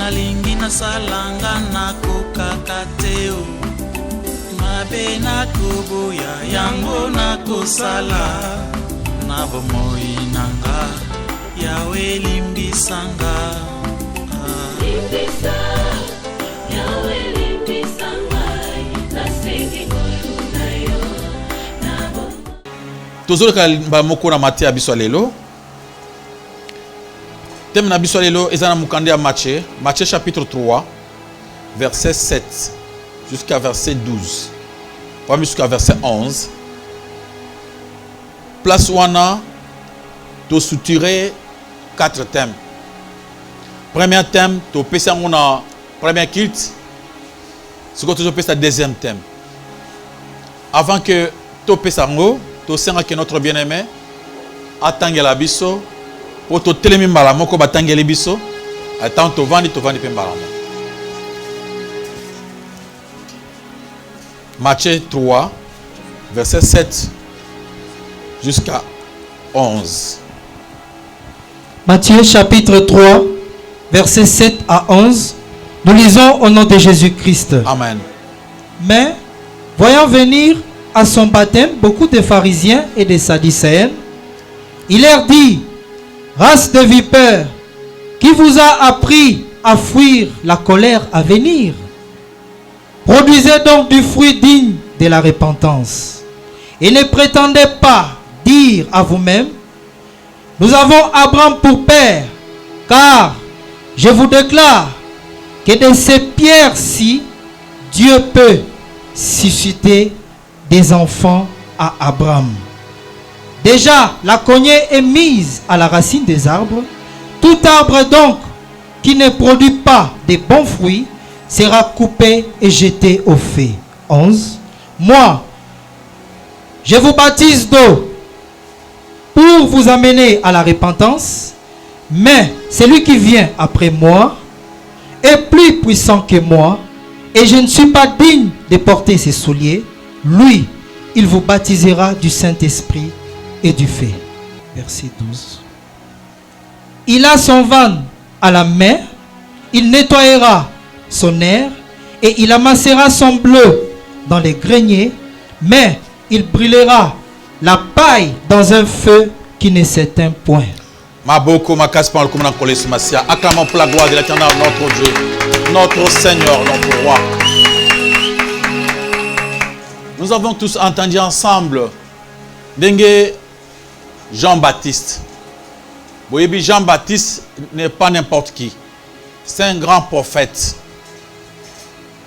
nalingi nasalanga nakokaka te o mabe nakoboya yango nakosala na bomoi nanga yawe limbisanga limbisa yawe limbisanga nasengi koluna yo nabo tozoleka moko na Matthieu biso lelo thème na biso lelo ezana mukande ya Matthieu chapitre 3 verset 7 jusqu'à verset 12 pas jusqu'à verset 11 place wana to structurer 4 thèmes. Premier thème, tu peux faire un premier culte. Ce que tu peux faire deuxième thème. Avant que tu peux faire tu sais que notre bien-aimé attend la biso pour te télémi malamo ko batangeli biso attend to vandi pe malamo. Matthieu 3 verset 7 jusqu'à 11. Matthieu chapitre 3, versets 7 à 11. Nous lisons au nom de Jésus-Christ. Amen. Mais, voyant venir à son baptême beaucoup de pharisiens et de sadducéens, il leur dit, race de vipères, qui vous a appris à fuir la colère à venir? Produisez donc du fruit digne de la repentance. Et ne prétendez pas dire à vous-même, nous avons Abraham pour père, car je vous déclare que de ces pierres-ci, Dieu peut susciter des enfants à Abraham. Déjà, la cognée est mise à la racine des arbres. Tout arbre donc qui ne produit pas de bons fruits sera coupé et jeté au feu. 11. Moi, je vous baptise d'eau pour vous amener à la repentance, mais celui qui vient après moi est plus puissant que moi, et je ne suis pas digne de porter ses souliers. Lui, il vous baptisera du Saint-Esprit et du feu. Verset 12. Il a son van à la main, il nettoyera son air, et il amassera son bleu dans les greniers, mais il brûlera la paille dans un feu qui ne s'éteint point. Maboko makaspa le commandant Koles Massia. Acclamons pour la gloire de l'Éternel, notre Dieu, notre Seigneur, notre Roi. Nous avons tous entendu ensemble Dengue Jean-Baptiste. Boyebi Jean-Baptiste n'est pas n'importe qui. C'est un grand prophète.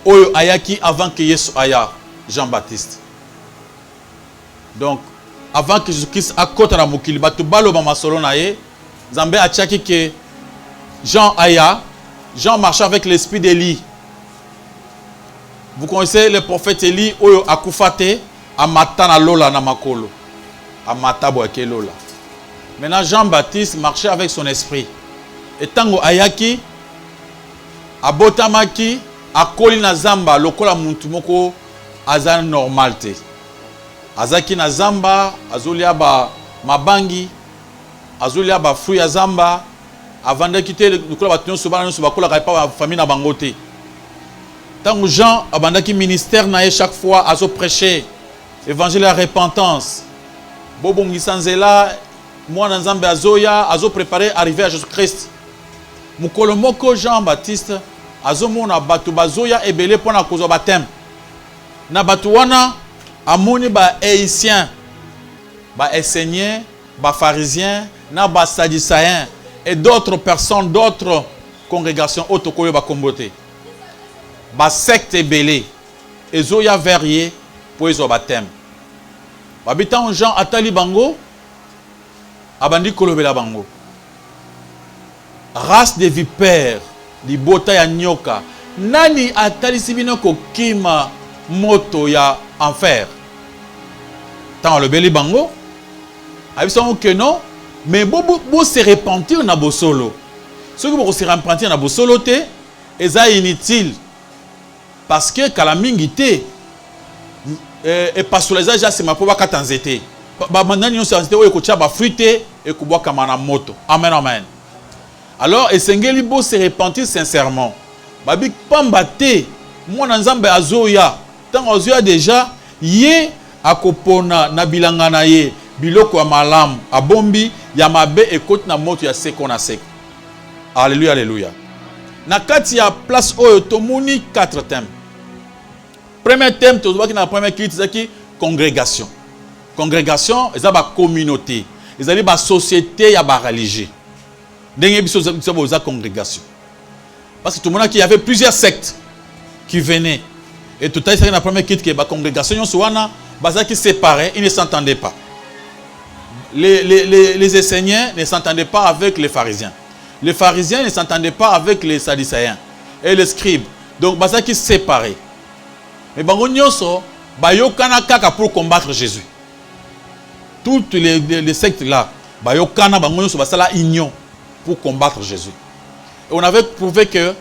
Oyo ayaki avant que Yesu aya Jean-Baptiste. Donc, avant que Jésus-Christ accote na mokili batu balo ba masolo na ye, Zambé a tchaki que Jean aya, Jean marchait avec l'esprit d'Élie. Vous connaissez le prophète Élie oyo akufate amata na lola na makolo. Amata boake lola. Maintenant Jean-Baptiste marchait avec son esprit. Et tango ayaki abotamaki akoli na zamba lokola muntu moko aza normal te. Azaki na zamba, azolia ba mabangi, azolia ba fruit ya zamba, avanda kite lokola batunyo sobana nso bakola kaipa ba famille na bangote. Tango Jean abandaki ministère na ye chaque fois azo prêcher évangile à repentance. Bobongisa nzela mwana nzambe azoya azo préparer arriver à Jésus-Christ. Mukolo moko Jean-Baptiste azomona batu bazoya ebele pona kozwa baptême. Na batu wana amoni ba haïtiens, ba esséniens, ba pharisiens, na ba sadducéens et d'autres personnes, d'autres congrégations autokoyo ba kombote. Ba secte ebele ezoya verrier pour ezo baptême. Babitan Jean atali bango abandi kolobela bango. Race de vipères, libota ya nyoka. Nani atali sibino kokima moto ya enfer. Tant le beli bango, abisan que non, mais bo se repentir na bosolo. Ceux qui vont se repentir na bosolo te, eza inutile. Parce que kalamingité et parce que les gens c'est ma pour katanzete. Ba manani on s'enzete o ekocha ba fruité et kubwa kamana moto. Amen amen. Alors, esengeli bo se repentir sincèrement. Babi pambate, moi nzambe azoya. Tant azoya déjà, ye akopona na bilanga na ye, biloko ya malamu, abombi, ya mabe ekoti na moto ya seko na seko. Alléluia, alléluia. Na kati ya place oyo tomoni 4 thèmes. Premier thème, tu vois que dans la première critique, c'est qui? Congrégation. Congrégation, c'est la communauté. C'est la société, il y a la religion. C'est la congrégation. Parce que tout le monde, il y avait plusieurs sectes qui venaient. Et tout à l'heure, dans la première critique, la congrégation, qui séparait, ils ne s'entendaient pas. Les Esséniens ne s'entendaient pas avec les pharisiens. Les pharisiens ne s'entendaient pas avec les sadducéens et les scribes. Donc, ça qui séparait. Mais bango nyonso bayokana kaka pour combattre Jésus. Toutes les sectes là, bayokana bango nyonso basala union pour combattre Jésus. Et on avait prouvé que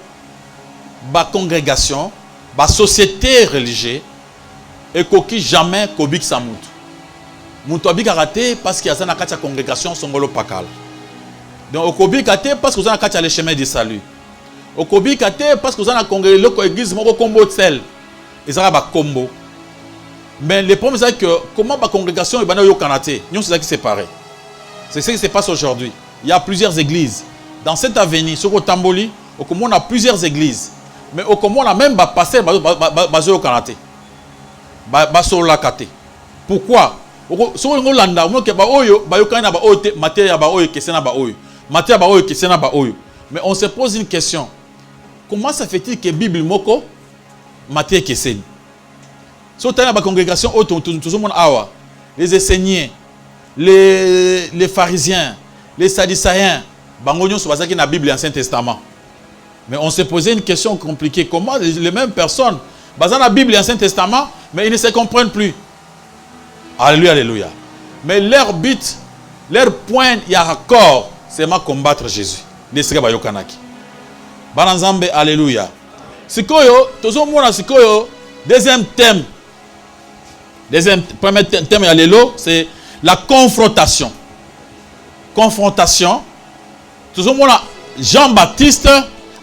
ba congrégation, ba société religieuse et koki jamais kobik sa mutu. Mutu abika raté parce qu'il y a na kati ya congrégation songolo pakal. Donc okobika te parce que vous avez na kati ya le chemin du salut. Okobika te parce que vous avez na congrégation ko église moko kombo tsel. Et ça va combo. Mais le problème c'est que comment la congrégation est au Canada, nous c'est ça qui séparé. C'est ce qui se passe aujourd'hui. Il y a plusieurs églises. Dans cette avenue, sur le Tamboli, on a plusieurs églises. Mais on a même passé basé au Canada. Basé au Lakate. Pourquoi? Sur le Landa, on mais on se pose une question. Comment ça fait-il que la Bible moko Matthieu Kesseni. Si tu as la congrégation, les Esséniens, les pharisiens, les sadducéens, Bangonion sont basés dans la Bible et l'Ancien Testament. Mais on s'est posé une question compliquée. Comment les mêmes personnes, basées dans la Bible et l'Ancien Testament, mais ils ne se comprennent plus. Alléluia, alléluia. Mais leur but, leur point, il y a raccord, c'est de combattre Jésus. Bananzambe, alléluia. Sikoyo, deuxième thème. Premier thème, c'est la confrontation. Confrontation. Jean-Baptiste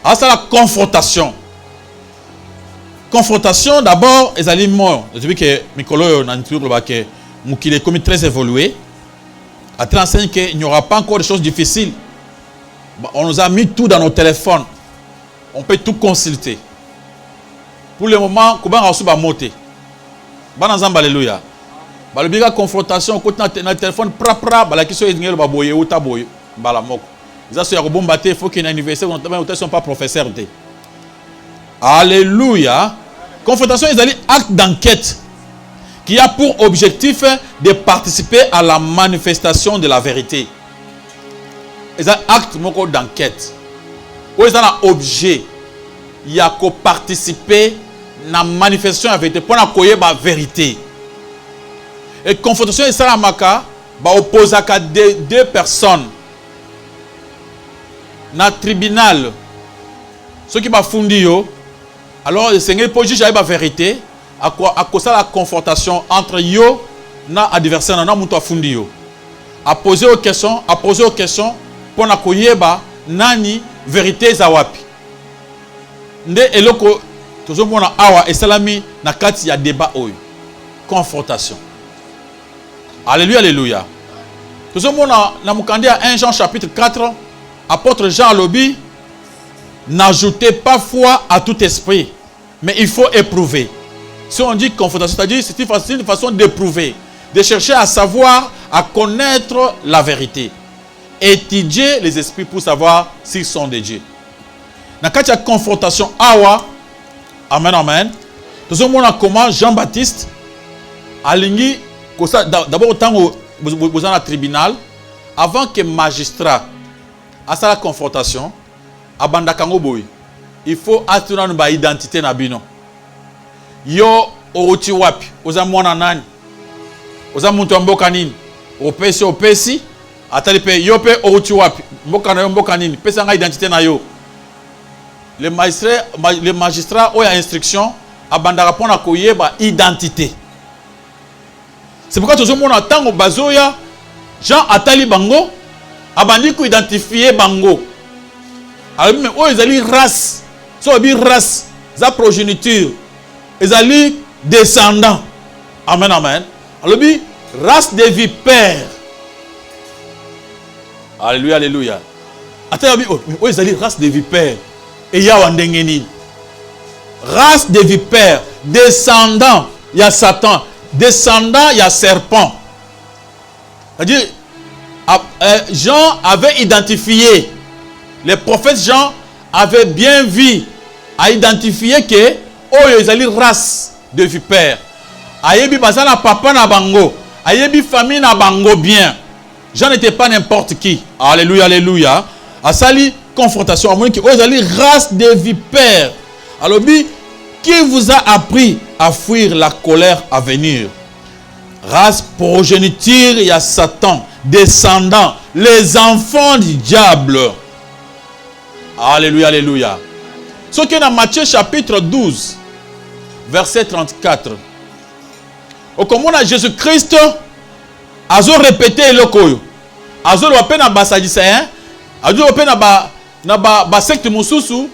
a ça la confrontation. Confrontation, d'abord, les aliments. Je dis que Mikolo est comme très évolué. À 35 qu'il n'y aura pas encore de choses difficiles. On nous a mis tout dans nos téléphones. On peut tout consulter. Pour le moment, comment on a reçu la montée? Banazamba, alléluia. La confrontation, quand on a un téléphone, la question est de boyer ou taboyer. Il faut qu'il y ait un université, ils ne sont pas professeurs. Alléluia. Confrontation, ils ont un acte d'enquête qui a pour objectif de participer à la manifestation de la vérité. Ils ont un acte d'enquête. Où ils ont un objet. Il y a qu'à participer à la manifestation de la vérité pour accueillir la vérité. Et confrontation, c'est la maka, oppose à deux personnes. Dans le tribunal, ceux qui ont fondé, alors le Seigneur peut juger la vérité à cause de la confrontation entre eux et l'adversaire qui a fondé. À poser aux questions pour accueillir la vérité zawapi. Nde eloko toujours mona awa esalami na kati ya débat oyo confrontation. Alléluia, alléluia. Toujours mona na mukandi à 1 Jean chapitre 4, apôtre Jean Lobi, n'ajoutez pas foi à tout esprit, mais il faut éprouver. Si on dit confrontation, c'est-à-dire c'est une façon d'éprouver, de chercher à savoir, à connaître la vérité. Étudier les esprits pour savoir s'ils sont de Dieu. Dans le cas de la confrontation, awa, amen, amen. Tout le monde a comment Jean-Baptiste a ligné, d'abord au temps où vous êtes dans le tribunal, avant que le magistrat a la confrontation, à Bandakango Boy, il faut attirer une identité na bino. Yo oti wapi, oza mwana nani, oza muntu mboka nini, opesi, atali pe yo pe oti wapi, mboka na yo mboka nini, pesa nga identité na yo. Le magistrat a instruction à bandara pour na koyeba identité. C'est pourquoi tout le monde attend au bazoya Jean atali bango abandi ko identifier bango. Alors mais oh ils allaient race, so bi race, sa progéniture, ils allaient descendants. Amen amen. Alors bi race des vipères. Alléluia alléluia. Attends bi oh ils allaient race des vipères. Et ya wandengeni. Race des vipères, descendants, il y a Satan, descendant, il y a serpent. C'est-à-dire, Jean avait identifié, les prophètes Jean avaient bien vu, à identifier que, oh, ils allaient race de vipères. Ayebi bazana papa na bango, ayebi famille na bango bien. Jean n'était pas n'importe qui. Alléluia, alléluia. A sali confrontation, à moins que, oh, ils allaient race de vipères. Alors, qui vous a appris à fuir la colère à venir? Race progéniture, il y a Satan, descendants, les enfants du diable. Alléluia, alléluia. Ce qui est dans Matthieu chapitre 12, verset 34. Au comment on a Jésus-Christ, azo répété le koyo. Azo le wape na basadicéen, azo le wape na ba secte mususu,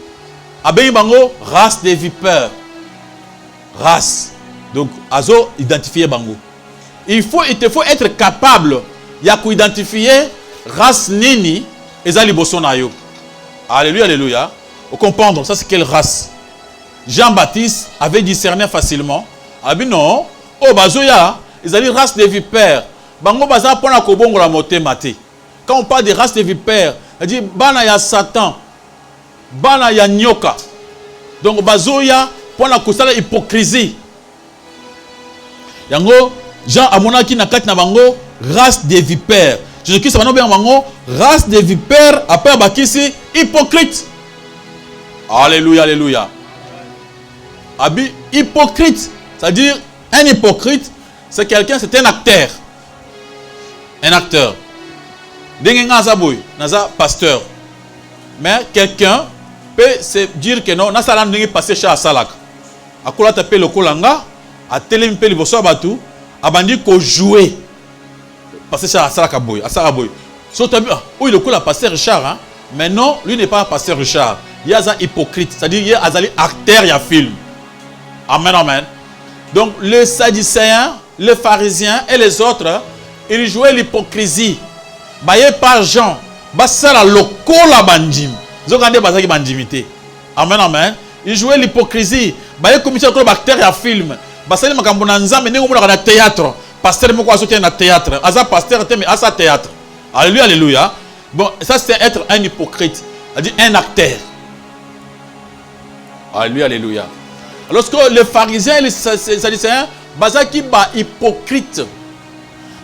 abeyi bango race des vipères. Race. Donc, azo identifier bango. Il te faut être capable de identifier race nini et zali bosonayo. Alléluia, alléluia. Vous comprenez, ça c'est quelle race? Jean-Baptiste avait discerné facilement. Ah bien non, oh bazoya, ils allaient race des vipères. Bango baza pona kobongo la moté maté. Quand on parle de race des vipères, on dit bana ya Satan, bana ya nyoka. Donc bazoya pona kusala hypocrisie. Yango Jean amonaki na kati na bango race des vipères. Jésus-Christ a bien bango race des vipères après bakisi hypocrite. Alléluia, alléluia. Abi hypocrite, c'est-à-dire un hypocrite, c'est quelqu'un, c'est un acteur. Un acteur. Dengue ngaza boy, naza pasteur. Mais quelqu'un peut se dire que non, na sala ndenge passer chez Asalak. Akola taper le kolanga, a telemi pe liboso batu. Abandi ko jouer passer chez Asalak boy, Asara boy. So tabi oui le coup la pasteur Richard hein, mais non, lui n'est pas pasteur Richard. Il y a un hypocrite, c'est-à-dire il y a un acteur, il y a un film. Amen amen. Donc les Sadducéens, les pharisiens et les autres, ils jouaient l'hypocrisie. Baye par Jean, basala lokola bandim. Zogande bazaki bandimité. Amen amen. Ils jouaient l'hypocrisie. Baye comité de acteur et film. Basali makambo na nzambe ndenge omona na théâtre. Pasteur moko azote na théâtre. Aza pasteur te mais asa théâtre. Alléluia alléluia. Bon, ça c'est être un hypocrite. C'est-à-dire un acteur. Alléluia alléluia. Lorsque les pharisiens et les sadducéens bazaki ba hypocrite.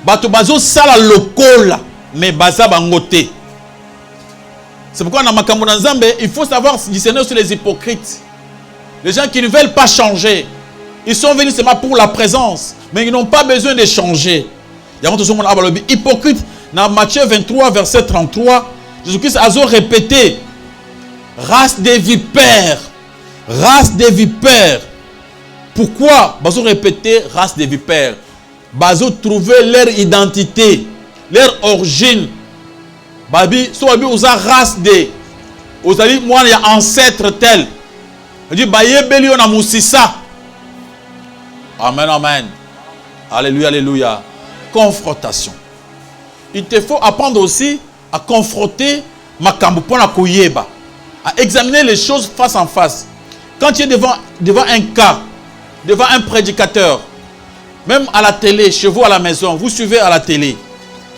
Bato bazo sala lokola mais baza bangote. C'est pourquoi dans makambo na nzambe, il faut savoir discerner sur les hypocrites. Les gens qui ne veulent pas changer. Ils sont venus seulement pour la présence, mais ils n'ont pas besoin de changer. Il y a un hypocrite. Dans Matthieu 23, verset 33, Jésus-Christ a répété race des vipères. Race des vipères. Pourquoi Bazo répété race des vipères? Bazo trouver leur identité, leur origine. Babi, so babi usa race des. Osali moi il y a ancêtre tel. On dit baye beli on a musisa. Amen amen. Alléluia alléluia. Confrontation. Il te faut apprendre aussi à confronter makambo pona koyeba, à examiner les choses face en face. Quand tu es devant un cas, devant un prédicateur, même à la télé, chez vous à la maison, vous suivez à la télé,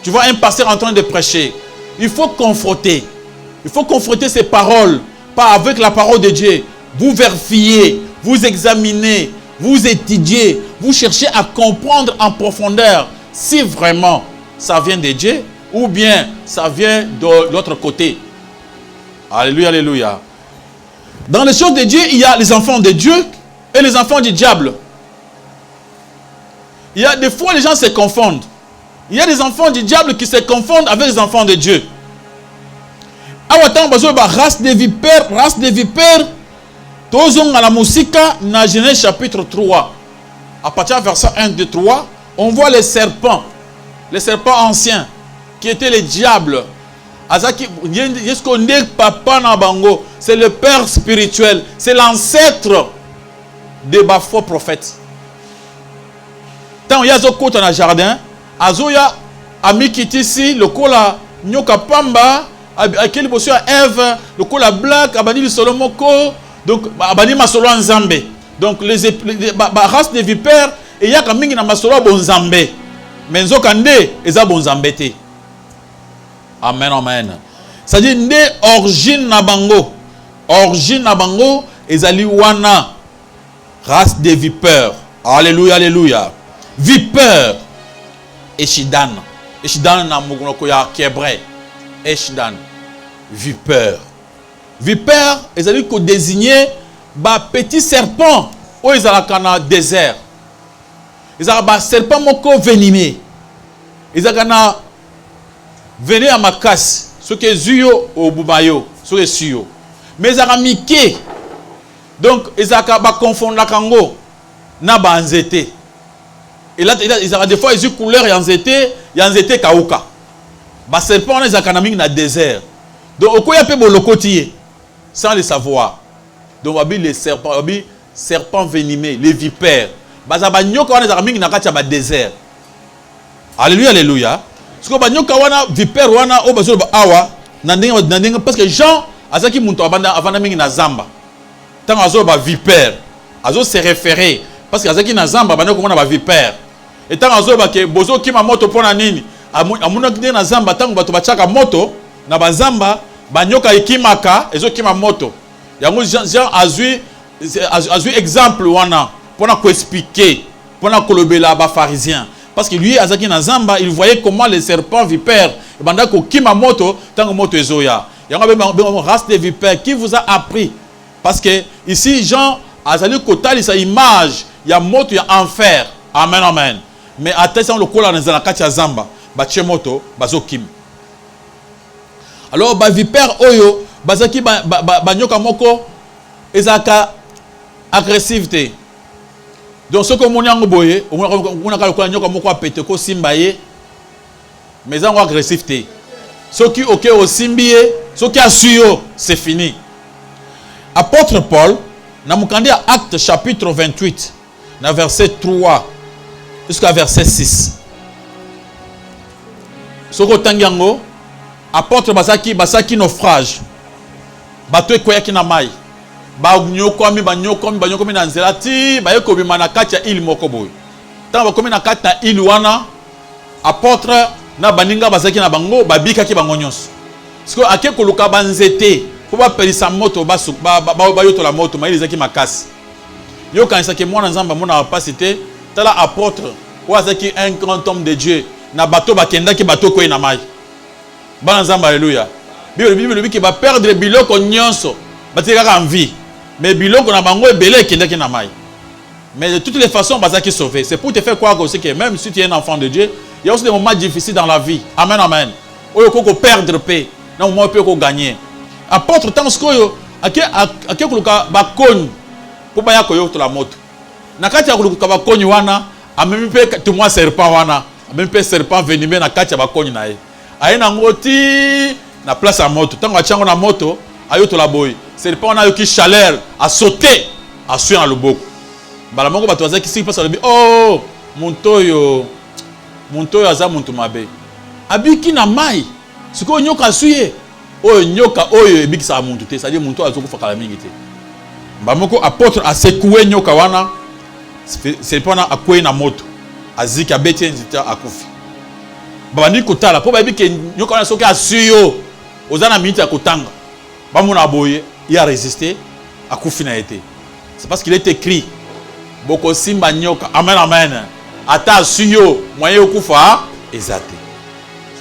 tu vois un pasteur en train de prêcher, il faut confronter. Il faut confronter ces paroles, pas avec la parole de Dieu. Vous vérifiez, vous examinez, vous étudiez, vous cherchez à comprendre en profondeur si vraiment ça vient de Dieu ou bien ça vient de l'autre côté. Alléluia, alléluia. Dans les choses de Dieu, il y a les enfants de Dieu et les enfants du diable. Il y a des fois les gens se confondent. Il y a des enfants du diable qui se confondent avec les enfants de Dieu. Race des vipères, race des vipères. Tozong à la musique, dans Genèse chapitre 3. À partir du verset 1, 2, 3, on voit les serpents anciens, qui étaient les diables. papa na bango, c'est le père spirituel, c'est l'ancêtre des faux prophètes. Tant yazo kota na jardin, azoya ami kitisi le kola nyoka pamba akeli bosso Ève, le kola black abani le solomoko, donc abani masolo nzambe. Donc la race des vipères et yaka mingi na masolo bonzambe. Mais nzoka nde eza bonzambe te. Amen, amen. C'est-à-dire, né origine na bango. Origine na bango, ezali wana. Race des vipères. Alléluia, alléluia. Vipère. Eshidan. Eshidan na mogonoko ya kébré. Eshidan. Vipère. Vipère, ezali ko désigner ba petit serpent. O ezalaka na désert. Ezalaka ba serpent moko venimé. Ezalaka na venez à ma casse, ce que zuyo au bubayo, ce que suyo. Mais ils ont mis donc ils ont confondu la kango na banzete. Et là ils ont des fois ils ont couleur yanzete kauka. Ba serpent ils ont kanaming na désert. Donc au koya pe bolokotié sans le savoir. Donc wabi les serpents, wabi serpents venimés, les vipères. Ba za ba nyoka wana za mingi na kati ya ba désert. Alléluia, alléluia. Parce que banyoka wana vipère wana o bazo awa na ndenge parce que Jean azaki muntu avanda mingi na zamba. Tant azo ba vipère, azo se référer parce que azaki na zamba banyoka wana ba vipère. Et tant azo ba ke bozo kima moto pona nini? Amuna kide na zamba tango bato bachaka moto na bazamba banyoka ikimaka ezo kima moto. Yango Jean azui exemple wana pona ko expliquer pona kolobela ba pharisien. Parce que lui, Azaki Nazamba, il voyait comment les serpents vipères, bandako kima moto, tango moto ezoya. Il y a une race de vipères qui vous a appris. Parce que ici, Jean, Azali Kotali, sa image, il y a moto, il y a enfer. Amen, amen. Mais attention, le kola dans la katia zamba, bache moto, bazo kim. Alors, ba vipère oyo, bazaki banyoka moko, ezaka agressivité. Donc ce que mon yango boye, on a kalkola nyoka moko apete ko simbaye, mais en agressivité. Ce qui ok au simbiye, ce qui a suyo, c'est fini. Apôtre Paul, na mukandi à Acte chapitre 28, na verset 3 jusqu'à verset 6. Ce que tangiango, apôtre basaki naufrage. Bato ekoyaki na mai. Banyokomi na nzela ti bayekobi manakati ya ili moko boy. Tant bakomi na kati na ili wana apôtre na baninga bazaki na bango babika ki bango nyonso. Parce que ake koluka banzete po ba pelisa moto ba yoto la moto maili zaki makasi. Yo kanisa ke mwana nzamba mona capacité tala apôtre ou azaki un grand homme de Dieu na bato bakenda ki bato ko ina mai. Bana nzamba alléluia. Bible ki ba perdre biloko nyonso batika en vie. Mais biloko na bango ebele kendaki na mai. Mais de toutes les façons bazaki sauvé. C'est pour te faire croire aussi que même si tu es un enfant de Dieu, il y a aussi des moments difficiles dans la vie. Amen, amen. Oyo koko perdre paix, na moment peut ko gagner. Apôtre tant ce que ake kuluka bakoni po ba yako yo to la moto. Na kati ya kuluka bakoni wana, amemi pe tout moi serpent wana, amemi pe serpent venimé na kati ya bakoni na ye. Aye na ngoti na place à moto. Tant achango na moto, ayo to la boy. Serpent na yo ki chaleur a sauté a suer dans le boko. Bala moko bato azaki si passe le oh montoyo aza muntu mabe. Abiki na mai. Siko nyoka suye. Oh nyoka oyo ebikisa muntu te, c'est-à-dire muntu azoku fakala mingi te. Bamoko apôtre a secoué nyoka wana. Serpent na akwe na moto. Aziki abeti nzita akufi. Babandi kotala po babiki nyoka wana soki asuyo. Ozana minute ya kotanga. Bamona boye, il a résisté à Koufina été. C'est parce qu'il est écrit Boko Simba Nyoka. Amen, amen. Ata suyo, moyen okufa, ezate.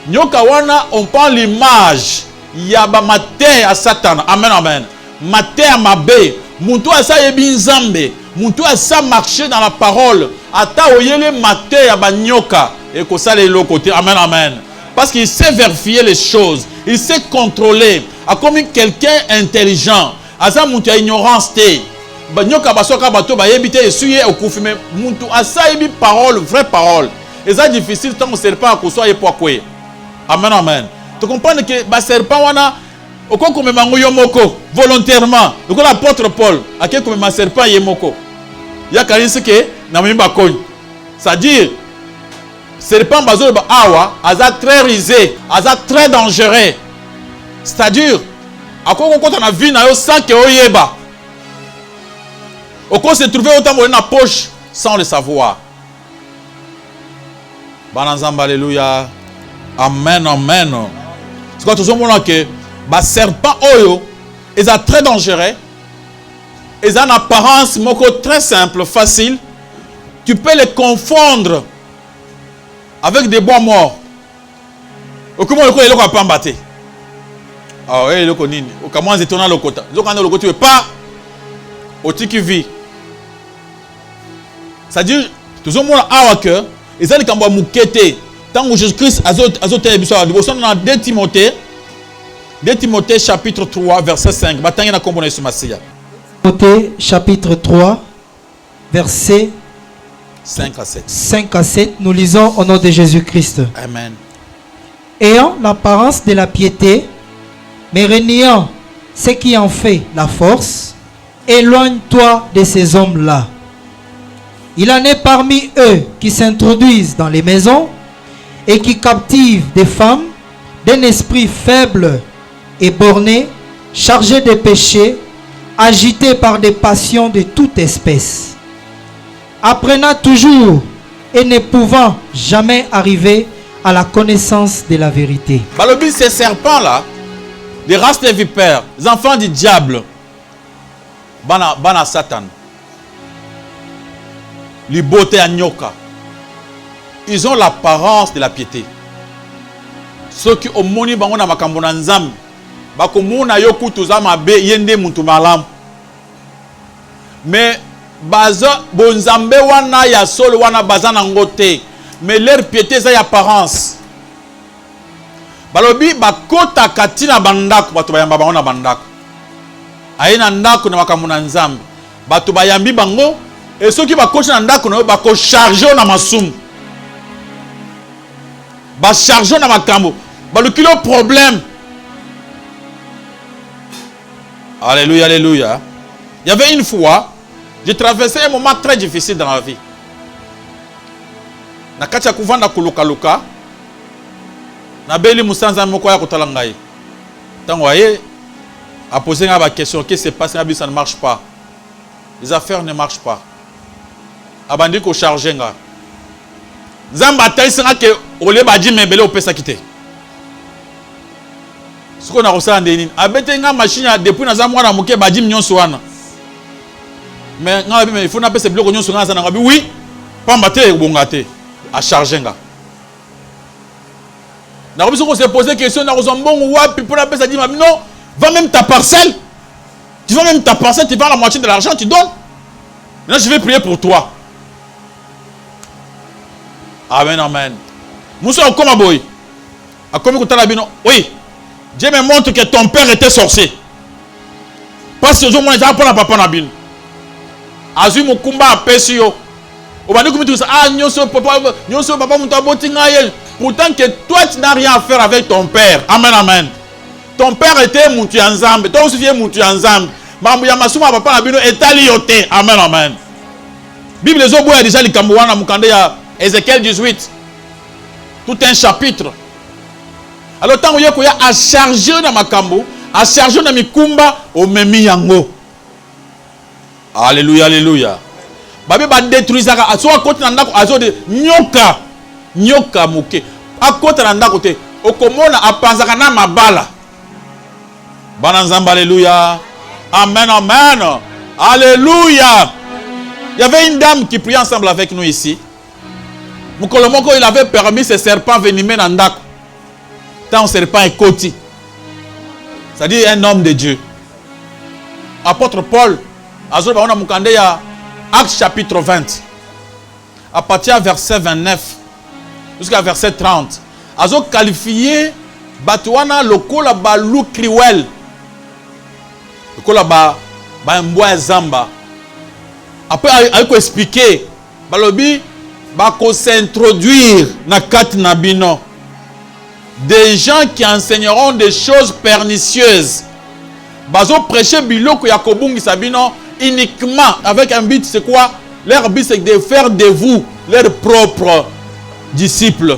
Nyoka wana, on prend l'image. Yaba mate à Satan. Amen, amen. Mate à mabe. Muntu asa yebi nzambe. Muntu asa marcher dans la parole. Ata oyele mate yaba nyoka. Et que ça les côté. Amen, amen. Parce qu'il sait vérifier les choses. Il sait contrôler. Comme quelqu'un intelligent. Asa muntu ya ignorance te. Banyoka basoka bato ba yebite esuye okufi mais muntu asa yebi parole, vraie parole. Et ça difficile tant que serpent ko soit epokwe. Amen, amen. Tu comprends que ba serpent wana oko komema ngoyo moko volontairement. Donc l'apôtre Paul a que komema serpent yemoko. Ya kanisi ke na mimba kogne. C'est-à-dire serpent bazo ba awa aza très risé, aza très dangereux. C'est-à-dire akoko kota na vie na yo sans que oyeba. Oko se trouver autant dans la poche sans le savoir. Bananzamba, alléluia. Amen, amen. C'est quoi tout le monde que les serpents oyo, ils sont très dangereux. Ils ont une apparence très simple, facile. Tu peux les confondre avec des bois morts. Comment le côté pas battre? Ah oui, le côté. Comment ils étonnent le côté? Ils ont le côté pas au tiki vie. C'est-à-dire, tout le monde a un cœur. Ils ont des moukete. Tant que Jésus-Christ a zoté les bisous. Nous sommes dans 2 Timothée chapitre 3 verset 5. Timothée chapitre 3 verset 5 à 7. 5 à 7. Nous lisons au nom de Jésus-Christ. Amen. Ayant l'apparence de la piété, mais reniant ce qui en fait la force, éloigne-toi de ces hommes-là. Il en est parmi eux qui s'introduisent dans les maisons et qui captivent des femmes d'un esprit faible et borné, chargé de péchés, agités par des passions de toute espèce, apprenant toujours et ne pouvant jamais arriver à la connaissance de la vérité. Balobi, ces serpents-là, des races de vipères, les enfants du diable, bana Satan. Les beautés à nyoka. Ils ont l'apparence de la piété. Ceux qui ont moni bango na makambo na nzambe, bako mona yoku tuzama be yende muntu malam. Mais bazo bonzambe wana ya solo wana bazana ngote. Mais leur piété c'est apparence. Balobi bakota katina bandako batu bayamba bango na bandako. Aina ndako na makambo na nzambe. Batu bayambi bango. Et ceux qui vont coacher dans le ndako, ils vont charger dans ma somme. Ils vont charger dans ma cambo. Ils vont le problème. Alléluia, alléluia. Il y avait une fois, j'ai traversé un moment très difficile dans la vie. Na kacha kuvanda kuluka luka. Na beli musanza moko ya kotala ngai. Tant voyez, à poser une question, qu'est-ce qui se passe? Ça ne marche pas. Les affaires ne marchent pas. Abandi ko charger nga. Zamba taisanga ke ole badji mebele opesa kite. Siko na kosala ndeni. Abete nga machine depuis na za mwana moke badji nyonso wana. Mais nga bi il faut na pesa biloko nyonso nga za nga bi oui. Pamba te bonga te a charger nga. Na ko biso ko se poser question na ko zombongo wapi pour na pesa dit non, va même ta parcelle. Tu vas même ta parcelle, tu vas la moitié de l'argent, tu donnes. Maintenant je vais prier pour toi. Amen, amen. Moussa, comment boy? A comme oui. Dieu me montre que ton père était sorcier. Parce que je ne sais pas papa Nabil. Azu mukumba apesio. Obani comme tout ça. Ah, nyonso papa mutaboti ngayel. Pourtant que toi tu n'as rien à faire avec ton père. Amen, amen. Ton père était moutu ensemble. Toi aussi tu es moutu ensemble. Mambu ya masuma papa Nabil etali yote. Amen, amen. Bible les oboya déjà li kamwana mukande ya Ézéchiel 18. Tout un chapitre. Alors, tant que vous avez à charger dans ma cambo, à charger dans mes kumba, au memi yango. Alléluia, alléluia. Babi va détruire ça. À soit côté dans la de nyoka, nyoka mouké. À côté dans la côté, au komona à panzakana mabala. Bananzamba, alléluia. Amen, amen. Alléluia. Il y avait une dame qui priait ensemble avec nous ici. Moukolomoko, il avait permis ces serpents venimeux dans Ndako. Tant serpent est côté. C'est-à-dire un homme de Dieu. Apôtre Paul, Actes chapitre 20. À partir du verset 29 jusqu'à verset 30. Ils ont qualifié Batouana lokola ba loup cruel. Lokola ba mboa zamba. Après, il a expliqué. Balobi. Bako s'introduire na kat nabino. des gens qui enseigneront des choses pernicieuses. Bazo prêcher biloko ya kobungi sabino uniquement avec un but, c'est quoi? Leur but c'est de faire de vous leurs propres disciples.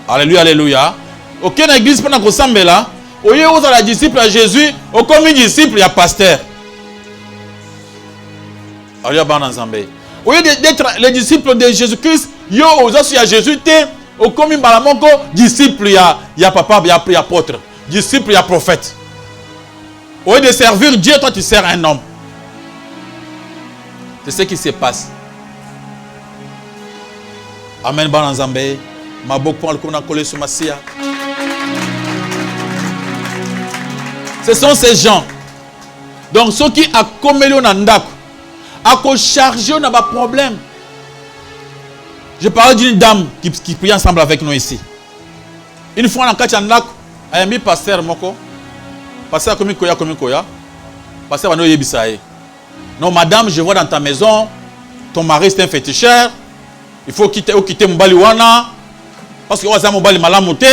Alléluia, alléluia. Aucune église pendant qu'on s'en met là. Au lieu où la disciple à Jésus, au comme disciple, il y a pasteur. Alléluia, Banazambe. Au lieu d'être les disciples de Jésus-Christ, yo aussi à Jésus, au comme balamonko disciple, il y a papa, il y a apôtre. Disciple, il y a prophète. Au lieu de servir Dieu, toi tu sers un homme. C'est ce qui se passe. Amen, Banazambe. Ma bok pour le qu'on a collé sur ma sia. Ce sont ces gens. Donc ceux qui a commis le nandak, a chargé on a pas problème. Je parle d'une dame qui prie ensemble avec nous ici. Une fois on a quatre nandak, a mis pasteur moko. Pasteur comme koya. Pasteur va nous yebisaye. Non madame, je vois dans ta maison, ton mari c'est un féticheur. Il faut quitter Mbali wana. Parce que Oza Mbali malamoté.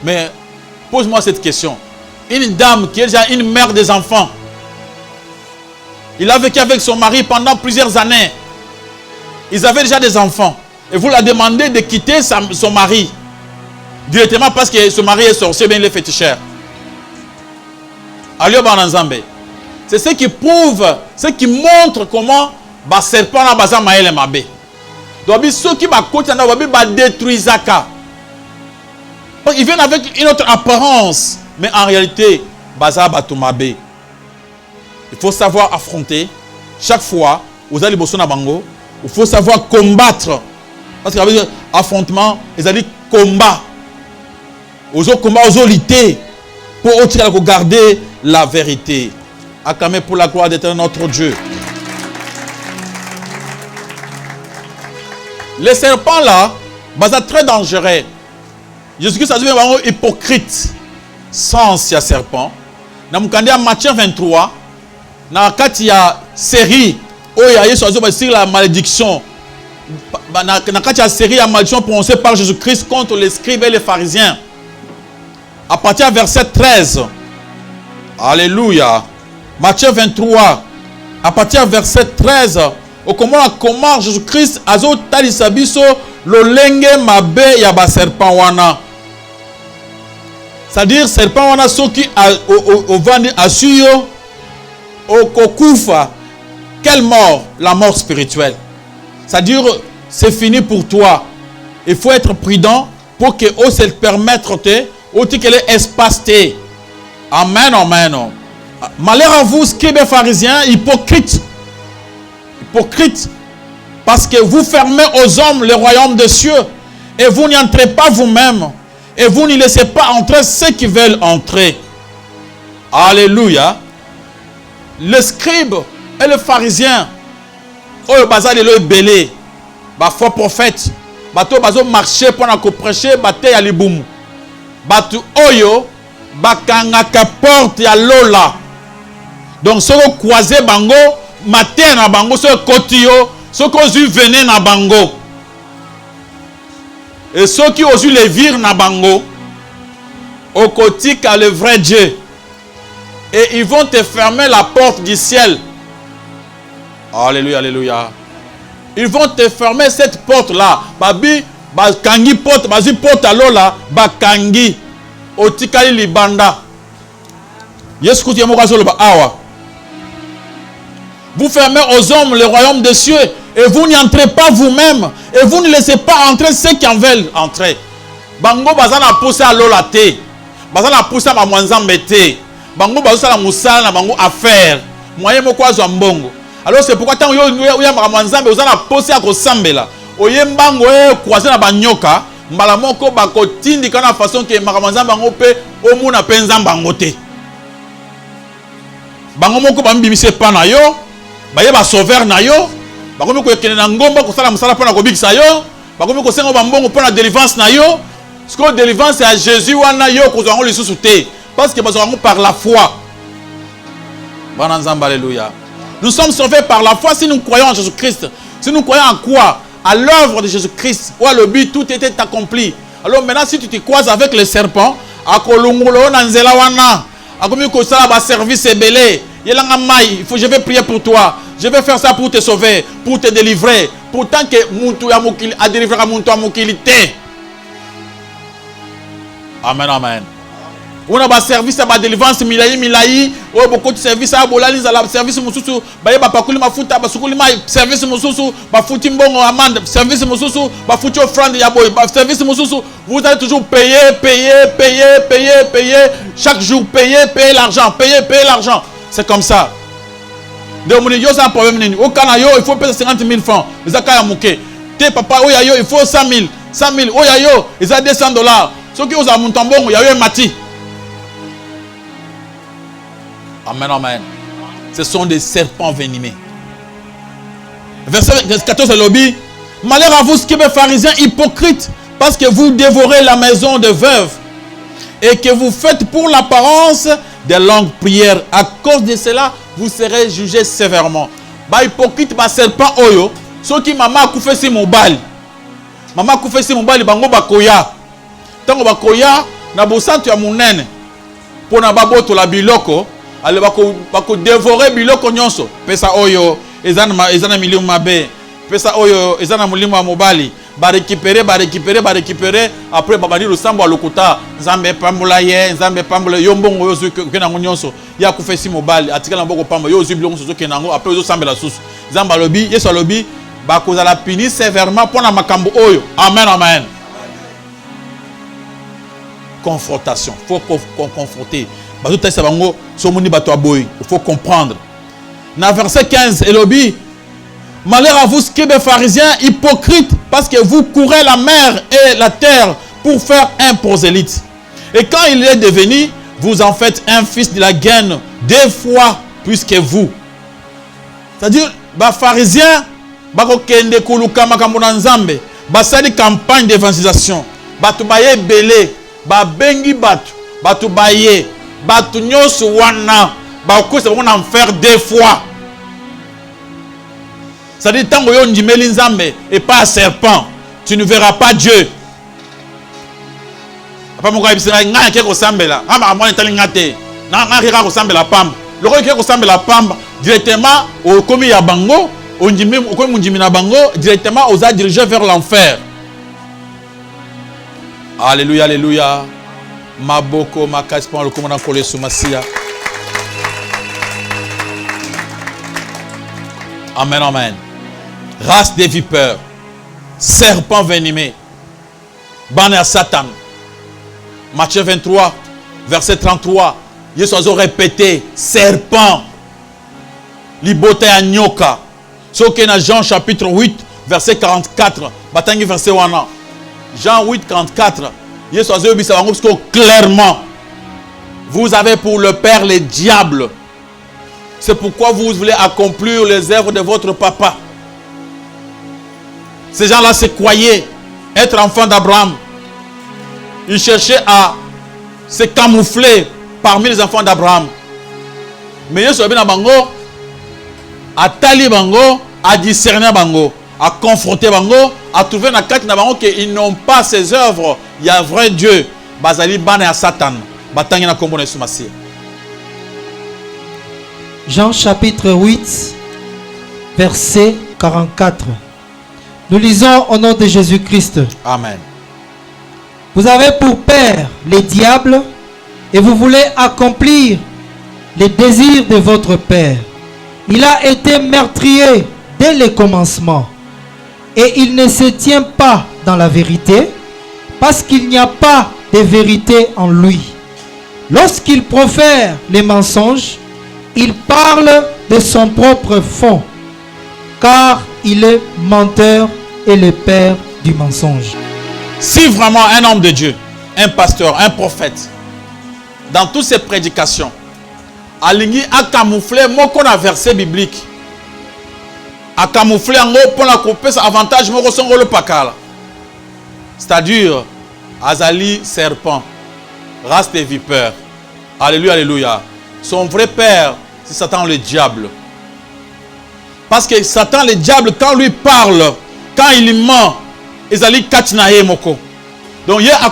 Mais pose-moi cette question. Une dame qui est déjà une mère des enfants. Il a vécu avec son mari pendant plusieurs années. Ils avaient déjà des enfants. Et vous la demandez de quitter son mari. Directement parce que son mari est sorcier, bien il est féticheur. Alio Bananzambe. C'est ce qui prouve, ce qui montre comment le serpent n'a pas maël mabe. Donc ceux qui va détruire Zaka. Ils viennent avec une autre apparence. Mais en réalité, Baza Batumabe. Il faut savoir affronter. Chaque fois, vous allez bosser na bango, il faut savoir combattre. Parce qu'avec affrontement, ils allaient combat. Aux autres combats, aux autres lutter. Pour garder la vérité. Acclamez pour la gloire d'Éternel notre Dieu. Les serpents là, Baza très dangereux. Jésus-Christ a dit hypocrite. Sans il y a serpent. Dans Matthieu 23, dans la série où il y a sur la malédiction, dans la série la malédiction prononcée par Jésus-Christ contre les scribes et les pharisiens. À partir du verset 13. Alléluia. Matthieu 23. À partir du verset 13. Comment Jésus-Christ a dit talisabiso lo lenge mabe ya ba serpent wana. C'est-à-dire, serpent, on a ceux qui au vendu à suyo, au kokufa. Quelle mort? La mort spirituelle. C'est-à-dire, c'est fini pour toi. Il faut être prudent pour que on se permette de, ou que les espaces te. Amen, amen. Malheur à vous, scribes et pharisiens, hypocrites. Hypocrites. Parce que vous fermez aux hommes le royaume des cieux. Et vous n'y entrez pas vous-même. Et vous ne laissez pas entrer ceux qui veulent entrer. Alléluia. Le scribe et le pharisien, oh, bazar de l'eau belé, bah faux prophète, bateau bazo marché pendant que prêcher, bateau ya liboum, bateau oyo, bakangaka porte ya lola. Donc ce que croisé bango, matin na bango, ce kotio, ce que vous venez na bango. Et ceux qui osent les vire na bango, au côté qu'a le vrai Dieu. Et ils vont te fermer la porte du ciel. Alléluia, alléluia. Ils vont te fermer cette porte-là. Babi, bakangi porte, bazi porte alo là, bakangi. Otikali libanda. Yes, kuti yamokazo le ba awa. Vous fermez aux hommes le royaume des cieux. Et vous n'y entrez pas vous-même. Et vous ne laissez pas entrer ceux qui en veulent entrer. Bango bazana poussé à l'olate. Bazana poussé à ma mwanzambete. Bango bazana moussala na bango affaire. Moyen moko azambongo. Alors c'est pourquoi tant yo ya mwanzambe bazana poussé à kosambela. Oyembango croiser na banyoka. Mbala moko bakotindi kana façon que mwanzambe bango pe omuna penza bango te. Bango moko bambimise pa na yo. Baye ba sauveur na yo. Bakomi ko ekene na ngomba ko sala musala pona ko bikisa yo. Bakomi ko senga bambongo pona délivrance na yo. Ce que délivrance c'est à Jésus wana yo ko zongo lisusu te parce que bazongo par la foi. Bana nzamba alléluia. Nous sommes sauvés par la foi si nous croyons en Jésus-Christ. Si nous croyons en quoi? À l'œuvre de Jésus-Christ. Où le but tout était accompli. Alors maintenant, si tu te croises avec le serpent, il faut je vais prier pour toi. Je vais faire ça pour te sauver, pour te délivrer. Pourtant que Muntu a délivré à Muntu Amukilité. Amen, amen. On a un service à la délivrance, milaï, ou beaucoup de services à la service mususu, baye bakuli mafuta, basukuli ma service mususu, bafuti mbongo amande, service mususu, bafuti offrande ya boy, service mususu, vous allez toujours payer. Chaque jour payer l'argent, payer l'argent. C'est comme ça. Donc mon yo ça un problème nini. Au Canayo, il faut payer 50 000 francs. Les akaya muke. Te papa oyayo, il faut 100 000. Oyayo, ils ont $200. Ceux qui ont un montambon, il y a eu mati. Amen, amen. Ce sont des serpents venimés. Verset 14 de l'Obi. Malheur à vous, scribes pharisiens hypocrites, parce que vous dévorez la maison de veuves et que vous faites pour l'apparence des longues prières. À cause de cela, vous serez jugés sévèrement. Ba hypocrite, ba serpent oyo. Ceux qui maman a coupé si mobile. Maman a coupé si mobile, bango bakoya. Tango bakoya, na bosantu ya munene. Pour na baboto la biloko. Ale bako dévorer biloko nyonso. Pesa oyo, ezana milieu mabe. Pesa oyo, ezana mulimo mobali. Ba récupérer. Après babadi le sambo lokuta. Nzambe pambola ye, nzambe pambola yombongo yozu kena nyonso. Ya kufesi mobali. Atika na boko pambo yozu bilongo sozo kenango. Après yozu sambe la susu. Nzamba lobi, yeso lobi. Bako za la puni sévèrement pour na makambo oyo. Amen, amen. Confrontation. Faut confronter. Il faut comprendre. Dans verset 15, Elobi, malheur à vous, scribes pharisiens, hypocrites, parce que vous courez la mer et la terre pour faire un prosélyte. Et quand il est devenu, vous en faites un fils de la gaine 2 fois plus que vous. C'est-à-dire, les pharisiens, ils ont campagne d'évangélisation. Batubaye belé, bengi batu, batubaye. Batunyos wana bakosa on en faire 2 fois. Ça dit tant que yon ndimeli nzambe et pas un serpent, tu ne verras pas Dieu. Papa mo ka bisira nga ke ko sambela. Ama mo ntali ngate. Na nga ke ko sambela pamba. Loko ke ko sambela pamba directement au komi ya bango, au ndimi au komi ndimi na bango directement aux a dirigés vers l'enfer. Alléluia, alléluia. Maboko makaspan le commandant Kole Soumassia. Amen, amen. Race des vipères, serpent venimé, banner à Satan. Matthieu 23, verset 33. Jésus a répété serpent. Libote à nyoka. Ce qui est dans Jean chapitre 8, verset 44. Batangi verset 1. Jean 8, 44. Clairement, vous avez pour le père les diables. C'est pourquoi vous voulez accomplir les œuvres de votre papa. Ces gens-là se croyaient être enfants d'Abraham. Ils cherchaient à se camoufler parmi les enfants d'Abraham. Mais Yesu a bango, à tali bango, à discerner bango, à confronter bango, à trouver dans quatre bango qu'ils n'ont pas ces œuvres. Il y a un vrai Dieu. Bazali bane à Satan. Batangi na kombo na Yesu Masiya. Jean chapitre 8, verset 44. Nous lisons au nom de Jésus-Christ. Amen. Vous avez pour père les diables et vous voulez accomplir les désirs de votre père. Il a été meurtrier dès le commencement et il ne se tient pas dans la vérité parce qu'il n'y a pas de vérité en lui. Lorsqu'il profère les mensonges, il parle de son propre fond, car il est menteur et le père du mensonge. Si vraiment un homme de Dieu, un pasteur, un prophète, dans toutes ses prédications, aligné a camouflé mon verset biblique, a camouflé en haut pour la couper son avantage, mon ressemble le pakala. C'est-à-dire, Azali serpent, race des vipères. Alléluia, alléluia. Son vrai père, c'est Satan le diable. Parce que Satan le diable, quand lui parle, quand il ment, Ezali Kachinae Moko. Donc, il y a à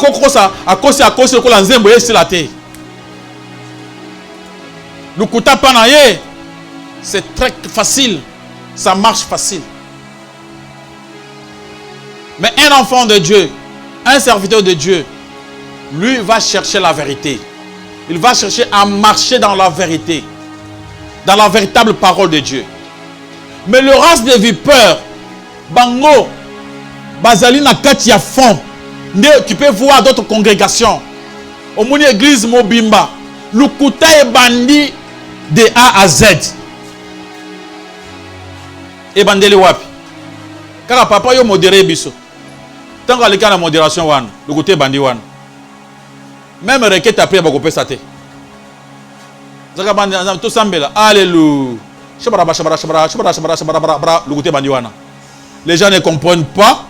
cause de la nzembo, il y a la terre. Le kouta panaye, c'est très facile. Ça marche facile. Mais un enfant de Dieu, un serviteur de Dieu, lui va chercher la vérité. Il va chercher à marcher dans la vérité. Dans la véritable parole de Dieu. Mais le race des vipères, bango, bazali na kati ya fond. Tu peux voir d'autres congrégations. Au monde église Mobimba, le kouta est bandit de A à Z. Et bandeli wapi. Car papa yo modéré biso. Tant que les cas de modération wan, le côté bandit wan. Même requête après beaucoup ça te. Zaka bandi tout sambela. Alléluia. Le côté bandit wan. Les gens ne comprennent pas.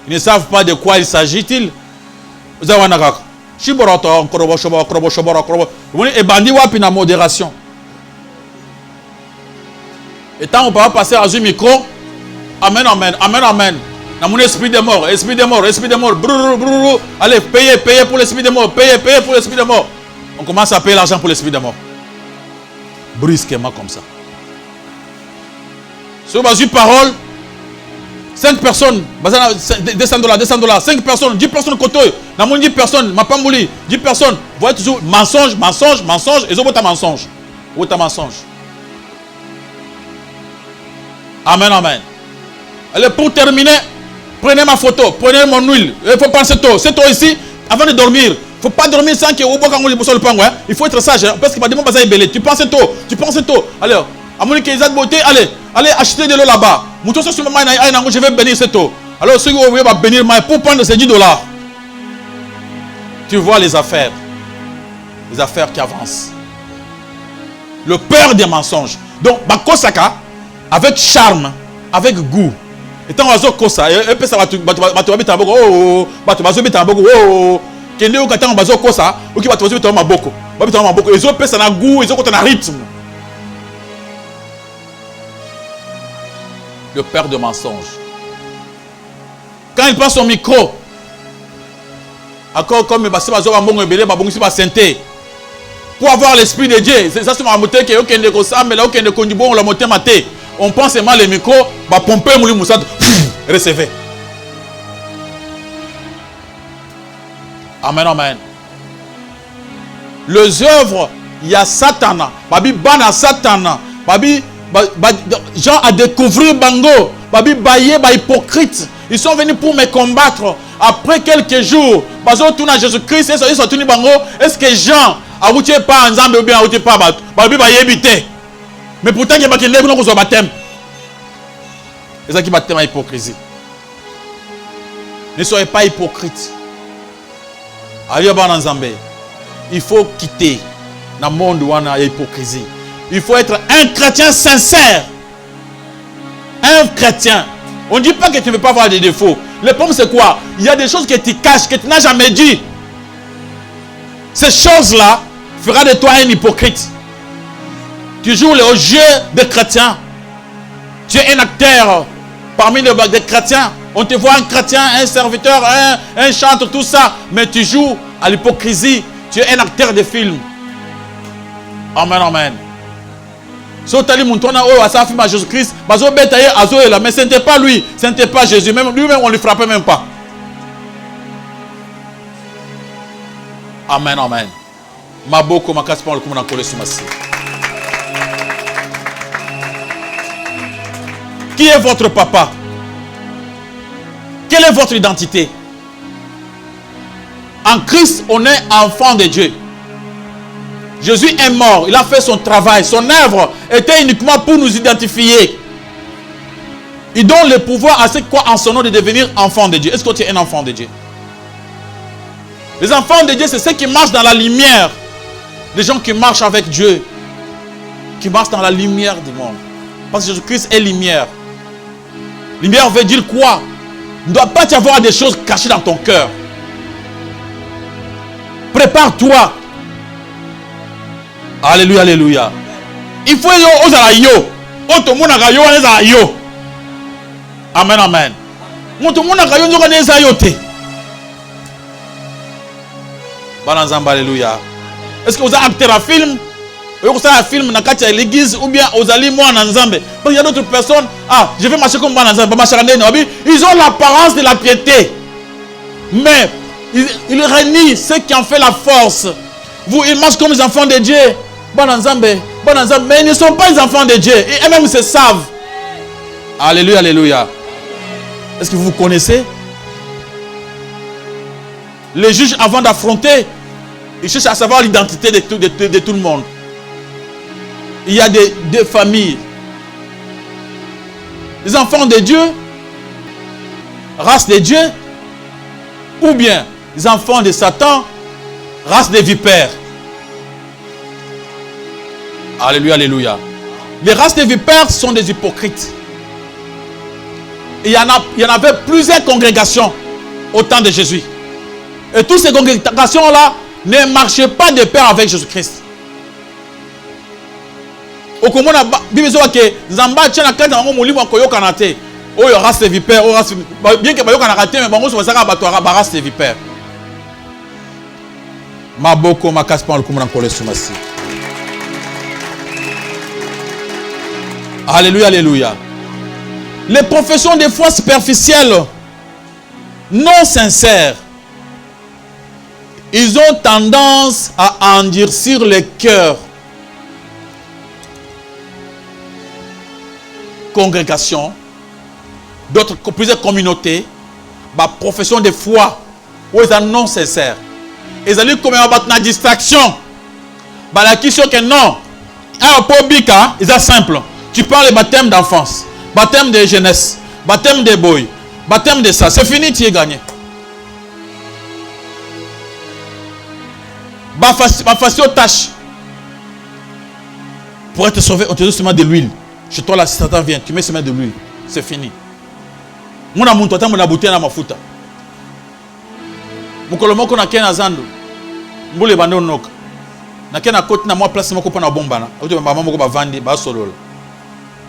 Ils ne savent pas de quoi il s'agit-il. Zawana kaka. Shiboroto krobo krobo. Et bandit wapi na modération. Et tant on peut passer à un micro, amen, amen, amen, amen. Dans mon esprit de mort, esprit de mort, esprit de mort. Brrr, brrr. Allez, payez pour l'esprit de mort, payez pour l'esprit de mort. On commence à payer l'argent pour l'esprit de mort. Brusquement comme ça. Sur base d'une parole, 5 personnes, $200, 5 personnes, 10 personnes côté. Dans mon 10 personnes, ma pambouli, 10 personnes. Vous voyez toujours mensonge, et ils ont un mensonge. Autant mensonge. Amen, amen. Allez, pour terminer, prenez ma photo, prenez mon huile. Il faut penser tôt. C'est tôt ici, avant de dormir. Il ne faut pas dormir sans que vous le il faut être sage. Parce que tu penses tôt. Allez, allez acheter de l'eau là-bas. Je vais bénir cette eau. Alors, ceux qui vont bénir pour prendre ces $10. Tu vois les affaires qui avancent. Le peur des mensonges. Donc, Bakosaka, avec charme, avec goût. Et tant que kosa, et puis ça va tu vas oh, kende ukata bazo kosa, uki batu bazo maboko. Babita maboko, ils ont pesa na goût, ils ont un rythme. Le père de mensonge. Quand il prend son micro, encore comme bazo mbongo ebele babongisi ba santé. Pour avoir l'esprit de Dieu, c'est ça c'est ma moté que aucun de kosa mais là aucun de kondibon la moté maté. On pense seulement les micros, va pomper mouli moussat, recevez. Amen, amen. Les œuvres, il y a Satan, babi bana Satan, babi gens à découvrir bango, babi baye ba hypocrite. Ils sont venus pour me combattre. Après quelques jours, bazo tourna Jésus-Christ, ils sont tenus bango. Est-ce que Jean a routier pas ensemble ou bien a routier pas babi baye habité? Mais pourtant, il y a des gens qui ont baptême. Et ça qui baptême à hypocrisie. Ne soyez pas hypocrite. Il faut quitter le monde où on a hypocrisie. Il faut être un chrétien sincère. Un chrétien. On ne dit pas que tu ne veux pas avoir des défauts. Le problème c'est quoi? Il y a des choses que tu caches, que tu n'as jamais dit. Ces choses-là feront de toi un hypocrite. Tu joues au jeu des chrétiens. Tu es un acteur parmi les chrétiens. On te voit un chrétien, un serviteur, un chanteur, tout ça. Mais tu joues à l'hypocrisie. Tu es un acteur de film. Amen, amen. Si tu as dit à sa fille à Jésus-Christ, mais ce n'était pas lui, ce n'était pas Jésus. Lui-même, on ne le frappait même pas. Amen, amen. Maboko, makaspa, on le commande encore sur ma scie. Qui est votre papa? Quelle est votre identité? En Christ, on est enfant de Dieu. Jésus est mort, il a fait son travail. Son œuvre était uniquement pour nous identifier. Il donne le pouvoir à ceux qui croient en son nom de devenir enfant de Dieu. Est-ce que tu es un enfant de Dieu? Les enfants de Dieu, c'est ceux qui marchent dans la lumière. Les gens qui marchent avec Dieu. Qui marchent dans la lumière du monde. Parce que Jésus-Christ est lumière. Lumière veut dire quoi? Il ne doit pas y avoir des choses cachées dans ton cœur. Prépare-toi. Alléluia, alléluia. Il faut oser yo. Yo. Amen, amen. Bananzamba, alléluia. Est-ce que vous avez acteur à film? Vous avez un film dans l'église ou bien vous allez moi en Nzambe? Il y a d'autres personnes, ah, je vais marcher comme Bananzamba, ils ont l'apparence de la piété. Mais ils renient ceux qui en fait la force. Ils marchent comme les enfants de Dieu. Bananzambe, mais ils ne sont pas les enfants de Dieu. Et eux-mêmes se savent. Alléluia, alléluia. Est-ce que vous connaissez? Les juges, avant d'affronter, ils cherchent à savoir l'identité de tout le monde. Il y a des familles. Les enfants de Dieu, race de Dieu, ou bien les enfants de Satan, race des vipères. Alléluia, alléluia. Les races des vipères sont des hypocrites. Il y en avait plusieurs congrégations au temps de Jésus. Et toutes ces congrégations-là ne marchaient pas de pair avec Jésus-Christ. Au Congo, la Bible dit que Zamba tient la carte dans mon livre en Kanate. Oh, il y aura ces vipères. Bien que Bayo Kanate, mais bon, ça va battre la race des vipères. Maboko, Makaspan, le Koumran Kole Soumasi. Alléluia, alléluia. Les professions de foi superficielles, non sincères, ils ont tendance à endurcir le cœur. Congrégations, plusieurs communautés, ma profession de foi, où ils sont non sincères. Ils ont comme une distraction. La question que non, un peu bika, ils sont simples. Tu parles de baptême d'enfance, baptême de jeunesse, baptême de boy, baptême de ça. C'est fini, tu es gagné. Facile tâche. Pour être sauvé, on te donne seulement de l'huile. Chez toi, là, si Satan vient, tu mets seulement de l'huile. C'est fini. Mon amour, toi, mon abouti na mafuta. Mukolomo ko na kena zando. Mbule bando noka. Na kena koti na moi place moko pa na bombana. Oto mama moko ba vandi ba solo.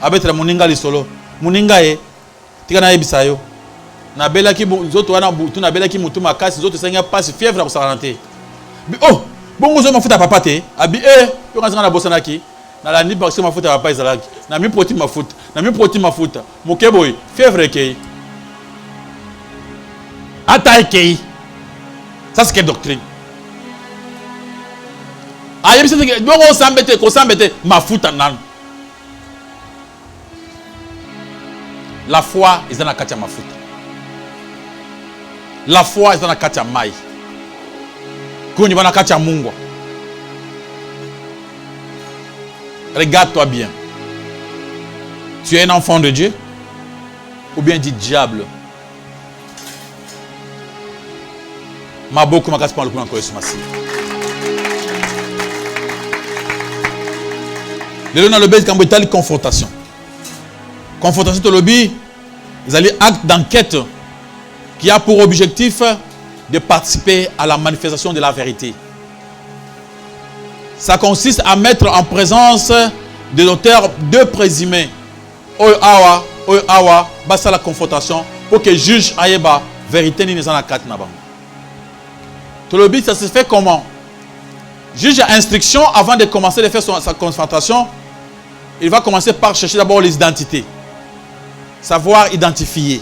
Abetra muninga li solo. Muninga tika na yebisa yo. Na bela ki zoto wana butu na bela ki mutu makasi zoto senga passe fièvre ko saranté. Oh, bongo zo mafuta papa te. Abi yo kanzanga na bosana ki. Na la niba ko mafuta papa izalaki. Na mi proti mafuta. Na mi proti mafuta. Mokeboy, fièvre kei. Ata kei. Ça c'est quelle doctrine? Ah, il y a des gens qui mafuta nan. La foi est dans la katia mafuta. La foi est dans la katia mai. Kuni bana katia mungwa. Regarde-toi bien. Tu es un enfant de Dieu ou bien du diable? Maboko makasi pa le kuna koyesu masi. Le dans le bête quand il confrontation. Confrontation to lobby, ils allaient acte d'enquête qui a pour objectif de participer à la manifestation de la vérité. Ça consiste à mettre en présence des auteurs de présumés. Oyo awa, basta la confrontation pour que le juge ayeba vérité ni dans la carte naba. Tout le but, ça se fait comment? Juge a instruction avant de commencer de faire sa confrontation. Il va commencer par chercher d'abord les identités. Savoir identifier.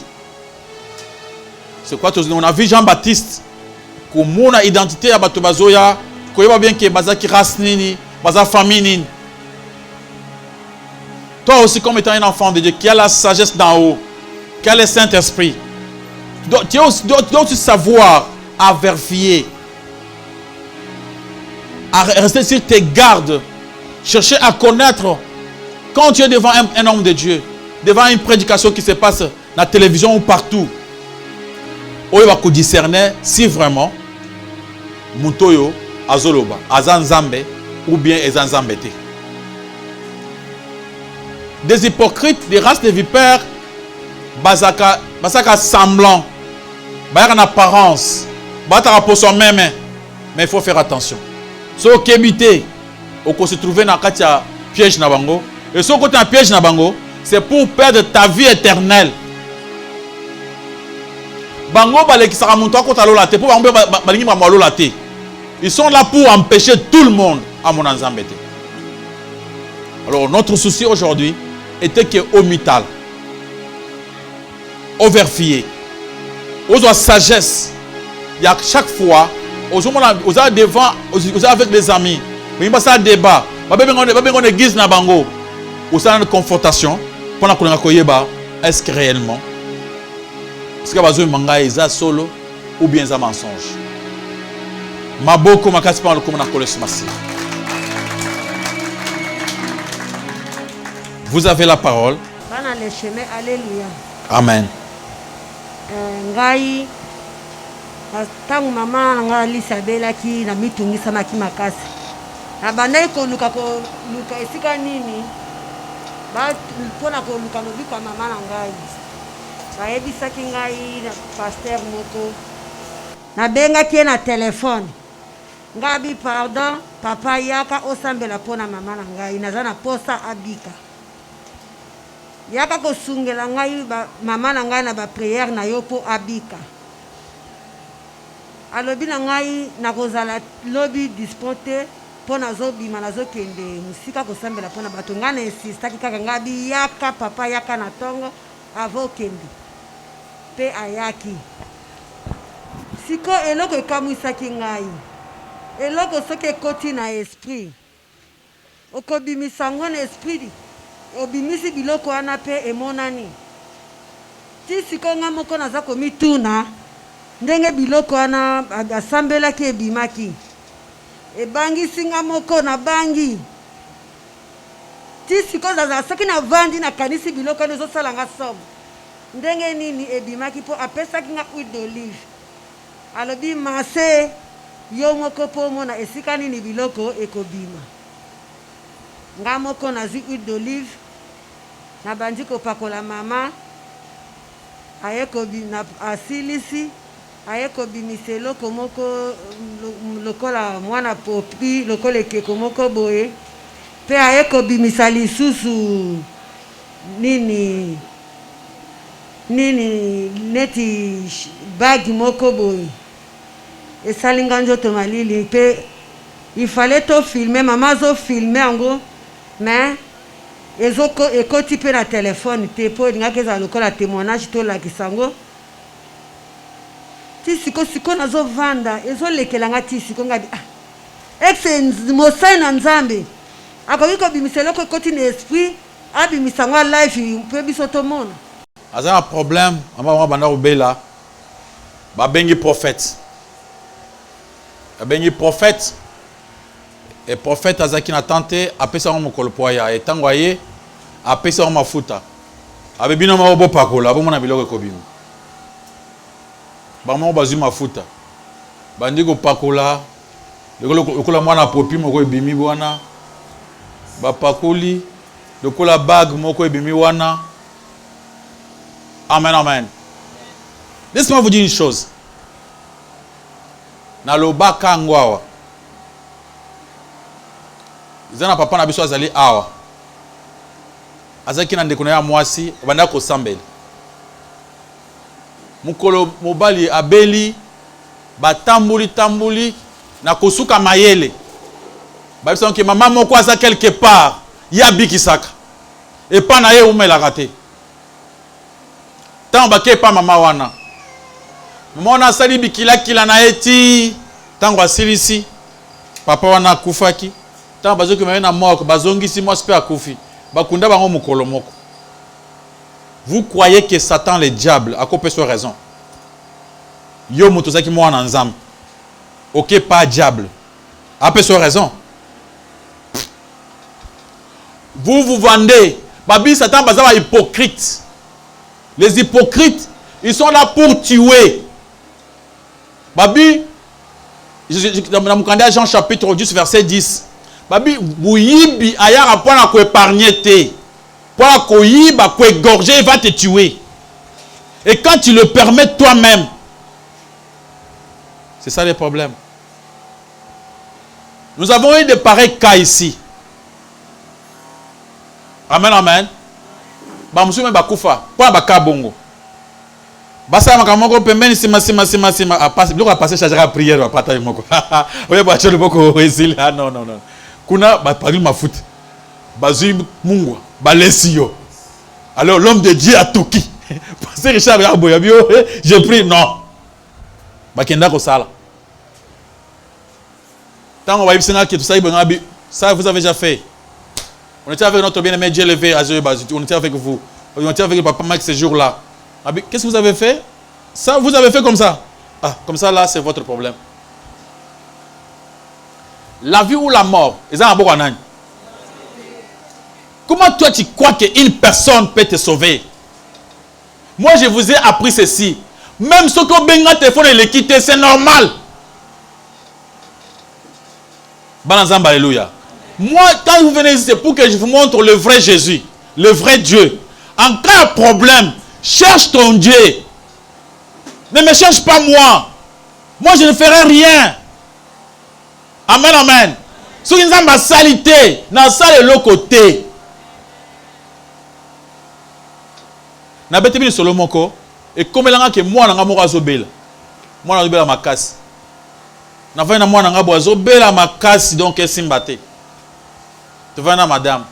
C'est quoi? On a vu Jean-Baptiste. Comme on a identité à Batobazoya. Qu'on voit bien que Bazaki race nini, Bazaki famille nini. Toi aussi, comme étant un enfant de Dieu, qui a la sagesse d'en haut, qui a le Saint-Esprit, tu dois aussi savoir à vérifier, à rester sur tes gardes, chercher à connaître quand tu es devant un homme de Dieu, devant une prédication qui se passe dans la télévision ou partout, où il va discerner si vraiment Mutoyo, Azoloba, Azanzambe ou bien Azanzambete. Des hypocrites, des races de vipères, Bazaka semblant, Bazaka en apparence, Bazaka pour soi-même, mais il faut faire attention. Si vous habitez, vous se trouvez dans un piège, et si vous avez un piège, c'est pour perdre ta vie éternelle. Bango baleki saka muntu akota lola te po bango balingi ba lola te. Ils sont là pour empêcher tout le monde à mon embêter. Alors notre souci aujourd'hui était que au mital, overfié, aux sagesse, il y a chaque fois, aux devant, aux avec des amis, mais il y a un débat, on église na bango, aux une confrontation, pendant qu'on a koyeba, est-ce que réellement, est-ce que bazo manga est solo ou bien un mensonge? Maboko makasi pa comme na kole smasi. Vous avez la parole. Alléluia. Amen. Ngai tangu mama nga lisabelaki na mitungisa maki makasi. Abandai ko luka esika nini? Ba pona ko luka lobi kwa mama na ngai. Ba ebisaki ngai na pasteur moko. Na benga ki na telefone. Ngabi pardon, papa yaka osambela pona mama na ngai nazana posa abika. Yaka kosungela ngai mama na ngai na ba prière na yo po abika. Alobi na ngai nakozala lobi dispoté pona zobima nazokende musika kosambela pona bato ngana insistaki kaka ngabi yaka papa yaka na tongo avokende. Pe ayaki. Siko eloko ekamwisaki ngai. Eloko soki ekoti na esprit. Okobimisa ngo na esprit. Obimisi biloko wana pe emonani. Ti siko nga moko naza komituna ndenge biloko wana asambelaki ebimaki. Ebangisi nga moko na bangi. Ti siko zaza soki na vandi na kanisi biloko wana ezosala nga sobo. Ndenge nini ebimaki po apesaki nga huile d'olive. Alobi mase yo moko po mona esika nini biloko ekobima. Nga moko nazi huile d'olive. Na bandi kopakola mama ayeko na asilisi ayeko bimise loko moko lokola mwana popi lokola ekeko moko boye pe ayeko bimisa lisusu nini neti bagi moko boye esalinga nzoto malili pe il fallait to filmer mama zo filmer yango mais ezoko ekoti pe na telefone te po ngaki eza lokola témoignage to la kisango ti siko nazovanda ezolekelanga ti siko ngabi exe mosai na nzambe akoki kobimisa eloko ekoti na esprit abimisa ngo life mpe biso tomona aza na problème amba banda kobela babengi prophète et prophète azaki na tante apesa ngo mokolo po ya etango aye apesa ngo mafuta abebino mabobo pakola abomona biloko ekobima bamo bazwi mafuta bandi kopakola lokola mwana popi moko ebimi wana bapakoli lokola bag moko ebimi wana. Amen, amen. Laissez-moi vous dire une chose. Na loba kangwawa zana papa na biso azali awa azaki na ndeko na ya mwasi banda ko sambela mukolo mobali abeli batambuli na kosuka mayele babiso ke mama moko aza quelque part ya bikisaka et pas na ye umela raté tant bake pa mama wana mona sali bikila na eti tango asilisi papa wana kufaki tant bazoki na moko bazongisi mwasi pe akufi bakunda bango mukolo moko. Vous croyez que Satan le diable a coupé sur raison? Yo mutozaki mwana nzambe. OK, pas diable. A peu sur raison. Vous vendez. Babi Satan bazaba hypocrite. Les hypocrites, ils sont là pour tuer. Babi dans le Jean chapitre 10 verset 10. Babi buyibi ayara pona ko épargner te. Pour koyiba ko égorger, il va te tuer. Et quand tu le permets toi-même, c'est ça le problème. Nous avons eu de pareils cas ici. Amen, amen. Ba musume bakufa, pour ba kabongo. Basa makamoko pembeni sima. A passer biloko a passer charger à prière à partager moko. Oye ba chelo boko ezili. Ah non. Kuna ba parler mafuta. Bazui mungwa, balesi yo. Alors l'homme de Dieu a toki. Passer Richard Aboyabio, j'ai pris non. Bakenda ko sala. Tant on va y penser que tout ça ça vous avez déjà fait. On était avec notre bien-aimé Dieu levé à Zébazi. On était avec vous. On était avec le papa Mike ces jours-là. Qu'est-ce que vous avez fait? Ça, vous avez fait comme ça. Ah, comme ça, là, c'est votre problème. La vie ou la mort? Comment toi, tu crois qu'une personne peut te sauver? Moi, je vous ai appris ceci. Même ce que Benga téléphone et le quitter, c'est normal. Banazamba, alléluia. Moi, quand vous venez ici, c'est pour que je vous montre le vrai Jésus, le vrai Dieu. En cas de problème, cherche ton Dieu. Ne me cherche pas moi. Moi, je ne ferai rien. Amen, amen. Ce qui est ma salité, dans ça de l'autre côté. Na bete bi solo moko et comme elanga ke moi na moko azobela. Moi na zobela makasi. Na va na moi na azobela makasi donc esimbate. Tu vas na madame.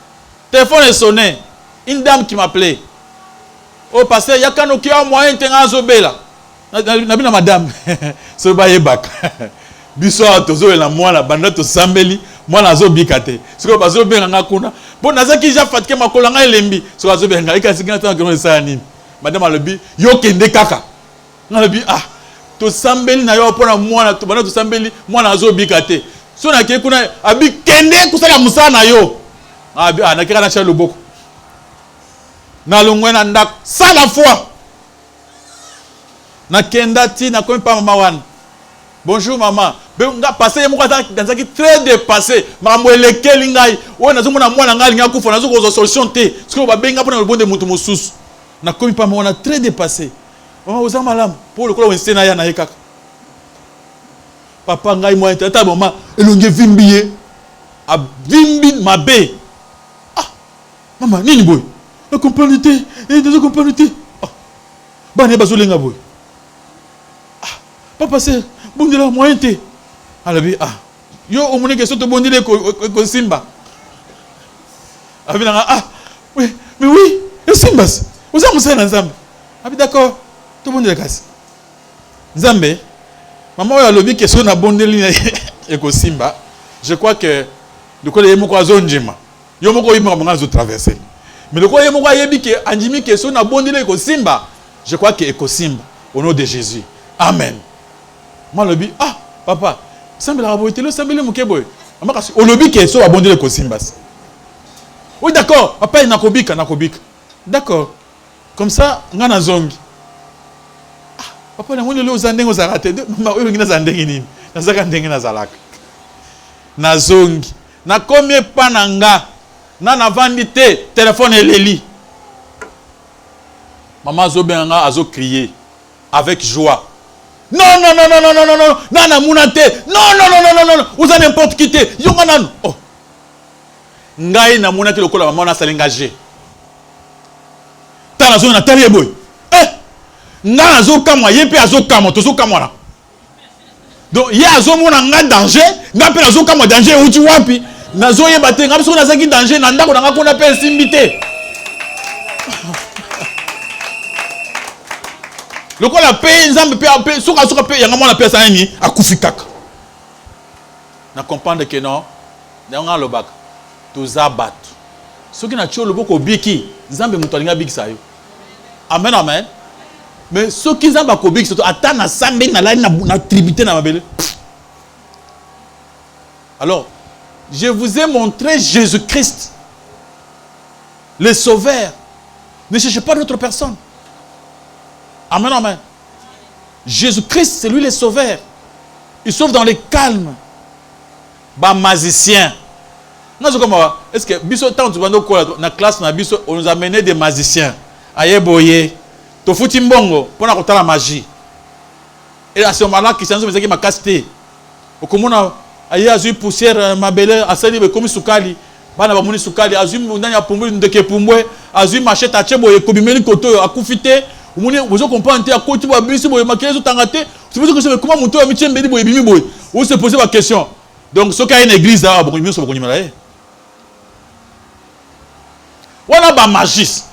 Téléphone est sonné. Une dame qui m'appelait. Oh pasteur, ya kano ki a moyen tenga azobela. Na bina madame. So ba yebaka. Biso tozo la moi la banda to sambeli. Moi nazo bikate. Siko bazo benga kuna. Bon nazaki ja fatike makola nga elembi. Siko bazo benga ikasi ngata ngiro sa nini. Madame alobi yo kende kaka. Ngalobi ah to sambeli na yo pona mwana to banda to sambeli mwana nazo bikate. So na ke kuna abi kende kusala musana na yo. Abi na kira na cha loboko. Na longwena ndak ça la fois. Na kenda ti na komi pa mama wana. Bonjour maman. Benga passé mo dans qui très dépassé. Maman elekeli ngai. O nazo mona mwana ngai nga kufa nazo ko solution te. Ce que ba benga pona le bon de mutu mosusu. Na komi pa mama très dépassé. Maman oza malam pour le ko wense na ya na yekaka. Papa ngai mo tata maman elonge vimbiye. A vimbi mabe. Ah. Maman nini boy? La compagnie et des compagnies. Ah. Ba ne bazolenga boy. Ah. Papa c'est bon de la moyenne te. Alabi ah yo omone que soto bondile ko simba. Abi na ah oui mais oui le simba. Vous avez ça ensemble. Abi d'accord. Tout bondile kasi. Nzambe maman ya lobi que so na bondile e ko simba. Je crois que le ko yemo ko azonjima. Yo moko yimo ko ngazo traverser. Mais le ko yemo ko yebi que anjimi que so na bondile ko simba. Je crois que e ko simba au nom de Jésus. Amen. Moi lobi ah papa semble la boîte le semble le mukeboy mama kasi olobi ke so abondele ko simbas. Oui d'accord papa il nakobika d'accord comme ça ngana zongi ah papa na ngone le ozandengo za raté mama oyo ngina za ndengi nini nazaka ndengi na zalaka na zongi na komie pa na nga na vandi te téléphone eleli maman zo benga azo crier avec joie. Non, nana munate. Non, vous avez n'importe qui te. Yonganan. Oh. Ngai na munate le kola maman na salengagé. Tana zo na talié boy. Nga zo kamwa yepe azo kamwa to zo kamwa la. Donc ye azo mona nga danger, nga pe azo kamwa danger uti wapi. Na zo ye baté nga biso na zaki danger na ndako na nga kona pe simbité. Le quoi la paix, nzambe paix, soka paix, yanga mona paix ça ni akufikaka. Na comprendre que non, ndanga lobaka. Tozabat. Soki na tio loboko biki, nzambe mutolinga biki sayo. Amen amen. Mais soki nzamba ko biki soto ata na sambe na la na tribute na mabele. Alors, je vous ai montré Jésus-Christ, le Sauveur. Ne cherchez pas d'autre personne. Amen, amen. Jésus-Christ, c'est lui le sauveur. Il sauve dans les calmes. Bah, magicien. Est-ce que, biso, tant que tu vas dans la classe, on nous a amené des magiciens. Aye boye. To fouti mbongo. Pour la magie. Et à ce moment-là, qui s'en sont ma casté. Au commun, aye azu poussière, ma belle, à celle comme soukali. Bana bamuni soukali. Azu, ndanya pumbu, ndeke pumbwe. Azu, machette à chebo, et kobimeli koto, à koufite. Vous comprenez à côté de bisi boy maquillage tangate. Tu veux que comment mon tour mi tchembe boy bimi boy. Vous se posez la question. Donc ce qu'il y a une église là, bon mieux so bon là. Voilà ba magie.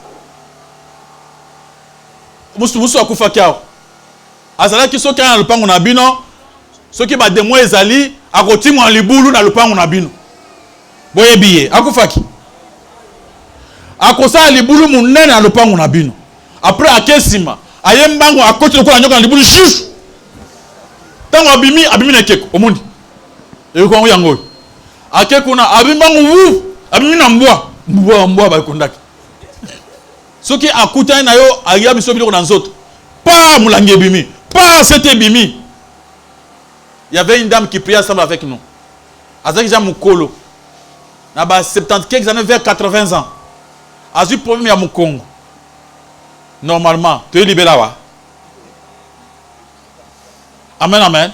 Musu akufa kia. Azala ki so kana lupango na bino. So ki ba demo ezali akoti mo libulu na lupango na bino. Boye biye akufaki. Akosa libulu munene na lupango na bino. Après akesima, ayembango akoti lokola nyoka na libulu shushu. Tango abimi na keko omundi. Eko yango. Akekuna abimbango wu, abimi na mbwa ba kondaki. Soki akuta na yo agia biso biloko na nzoto. Pas mulangi bimi, pas c'était bimi. Il y avait une dame qui priait ensemble avec nous. Azaki ja mukolo. Na ba 70 quelques années vers 80 ans. Azu problème ya mukongo. Normalement, tu es libéré là. Amen, amen.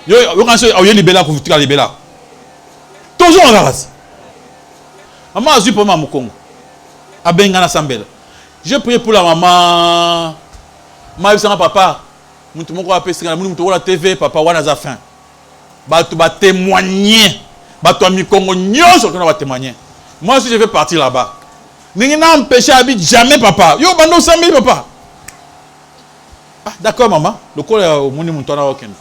Yo quand tu es libéré pour tu es libéré. Toujours en grâce. Maman azu pour maman mukongo. Abenga na sambela. Je prie pour la maman. Ma yebisanga papa. Mutu moko apesika mutu wala TV papa wana za fin. Batu ba témoigner. Batu mi Congo nyonso kana ba témoigner. Moi aussi je vais partir là-bas. Ningi na empêcher habite jamais papa. Yo bando sambi papa. Ah d'accord maman. Lokola omoni muntu wana okende.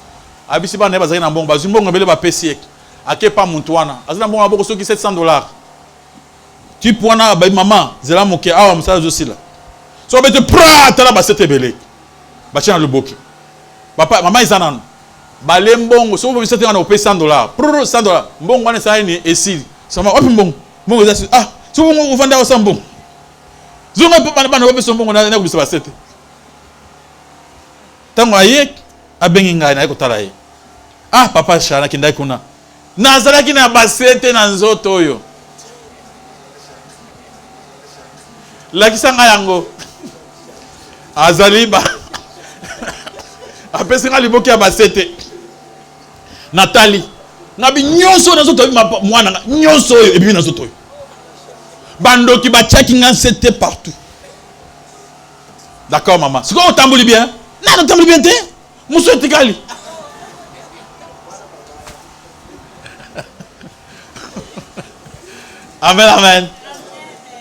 Abisi ba na bazaki na mbongo bazumbongo bele ba pesi ek. Ake pa muntu wana. Azina mbongo aboko soki $700. Tu poana ba maman zela moke awa musala zo sila. So bete pra tala ba sete belé. Ba chana le boki. Papa maman izana. Ba le mbongo so bo sete ngana opesa $100. Pro $100. Mbongo wana sa ni esi. Sama opi mbongo. Mbongo za ah so mbongo uvanda osa mbongo. Zonga papa na ba opesa mbongo na kubisa ba sete. Tango aye abengi ngai na ekotala ye. Ah papa shana kindai kuna. Nazalaki na ba sete na nzoto oyo. Lakisa nga yango azali ba apesi nga liboki ya basete Nathalie ngabi nyonso na zoto mwana nyonso oyo ebi na zoto bandoki ba chaki nga sete partout. D'accord maman, c'est quoi tambuli bien? Non, tambuli bien te muso etikali. Amen, amen.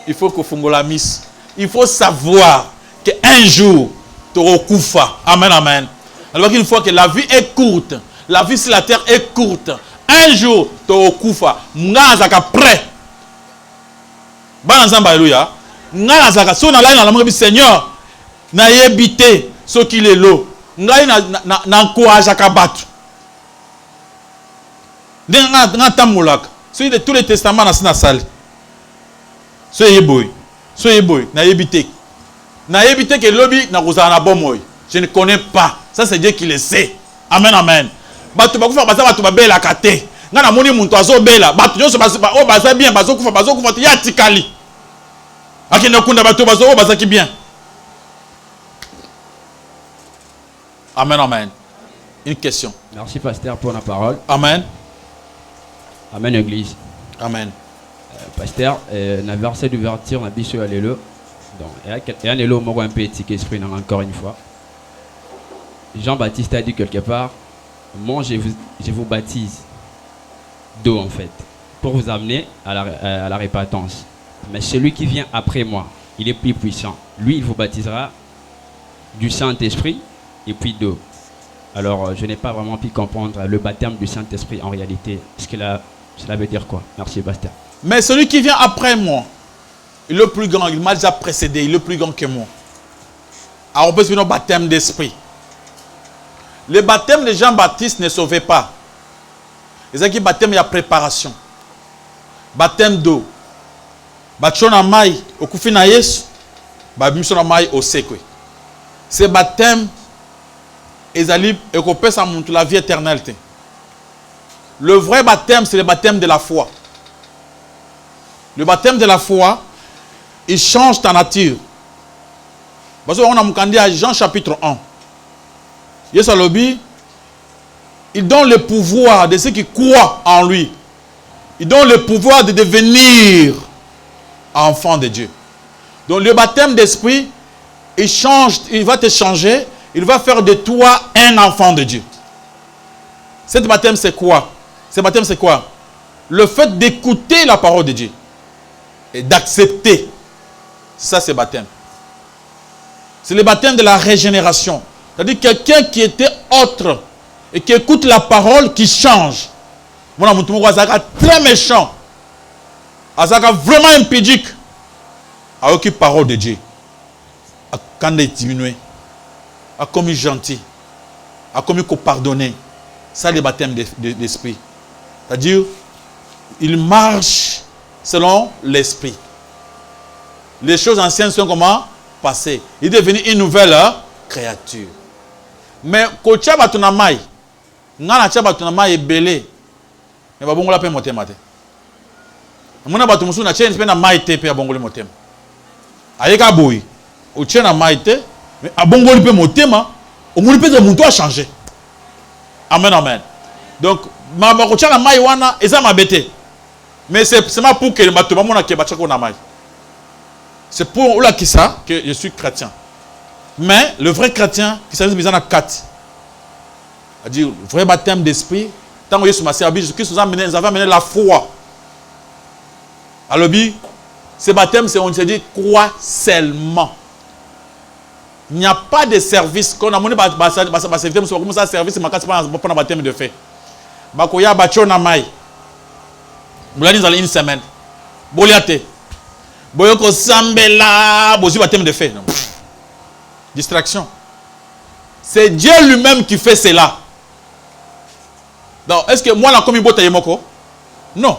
Il faut que fungola miss. Il faut savoir qu'un jour, tu recoufas. Amen, amen. Alors qu'une fois que la vie est courte, la vie sur la terre est courte, un jour, tu recoufas. M'gazaka prêt. Banazamba, alléluia. M'gazaka, si on a là dans la Seigneur, n'a évité ce qu'il est l'eau. N'a encouragé à battre. N'a tamulak. Celui de tous les testaments dans la salle. Soyez boy, na évité que lobby na kozana bomoy. Je ne connais pas. Ça c'est Dieu qui le sait. Amen, amen. Batu bakufa basa batu babela kate. Ngana moni muntu azobela. Batu nyonso basa o basa bien bazokufa ya tikali. Akina kunda batu bazo basa ki bien. Amen, amen. Une question. Merci pasteur pour la parole. Amen. Amen église. Amen. Pasteur, na verset d'ouverture na biso alléluia. Donc il y a un élo moko un peu éthique esprit encore une fois. Jean-Baptiste a dit quelque part, moi je vous baptise d'eau en fait pour vous amener à la repentance. Mais celui qui vient après moi, il est plus puissant. Lui, il vous baptisera du Saint-Esprit et puis d'eau. Alors, je n'ai pas vraiment pu comprendre le baptême du Saint-Esprit en réalité. Cela veut dire quoi? Merci pasteur. Mais celui qui vient après moi, il est le plus grand, il m'a déjà précédé, il est le plus grand que moi. Alors on peut se dire le baptême d'esprit. Le baptême de Jean-Baptiste ne sauvait pas. Les gens qui baptême, il y a préparation. Baptême d'eau. Baptême na mai, au kufina Yesu, baptême na mai au sekwe. Ce baptême, ezali ekopé sa montre la vie éternelle. Le vrai baptême, c'est le baptême de la foi. Le baptême de la foi, il change ta nature. Parce qu'on a mukandi à Jean chapitre 1. Yesu alobi, il donne le pouvoir de ceux qui croient en lui. Il donne le pouvoir de devenir enfant de Dieu. Donc le baptême d'esprit il va te changer, il va faire de toi un enfant de Dieu. Ce baptême, c'est quoi? Ce baptême, c'est quoi? Le fait d'écouter la parole de Dieu et d'accepter. Ça, c'est baptême. C'est le baptême de la régénération. C'est-à-dire quelqu'un qui était autre et qui écoute la parole, qui change. Voilà, mon très méchant. Azaka vraiment impédique. A aucune parole de Dieu. Quand il est diminué. A commis gentil. A commis pardonner. Ça, le baptême d'esprit. C'est-à-dire, il marche selon l'esprit. Les choses anciennes sont comment? Passées. Il est devenu une nouvelle créature. Mais quand tu as ton amai, ngana tu as ton amai est belé. Mais ba bongo la pe motema te. Mona ba tumusu na change pe na mai te pe abongoli motema. Ayeka boy. O tient na mai te, mais abongoli pe motema, o moni pe de muntu a changé. Amen, amen. Donc, ma ba ko tient na mai wana eza mabete. Mais c'est ma pour que le matoma mona ke ba tchako na mai. C'est pour là qui ça que je suis chrétien. Mais le vrai chrétien qui s'agit besoin de 4. C'est-à-dire le vrai baptême d'esprit. Tant que Jésus-Christ nous a amené la foi. Alors, ce baptême, c'est on se dit crois seulement. Il n'y a pas de service. Quand on a mon service, c'est un baptême de fait. Bakoya bachona mai. Boulani dans une semaine. Boliate. Boyoko sambela. Bosi baptême de fait. Distraction. C'est Dieu lui-même qui fait cela. Donc, est-ce que moi, la communauté bota yemoko? Non.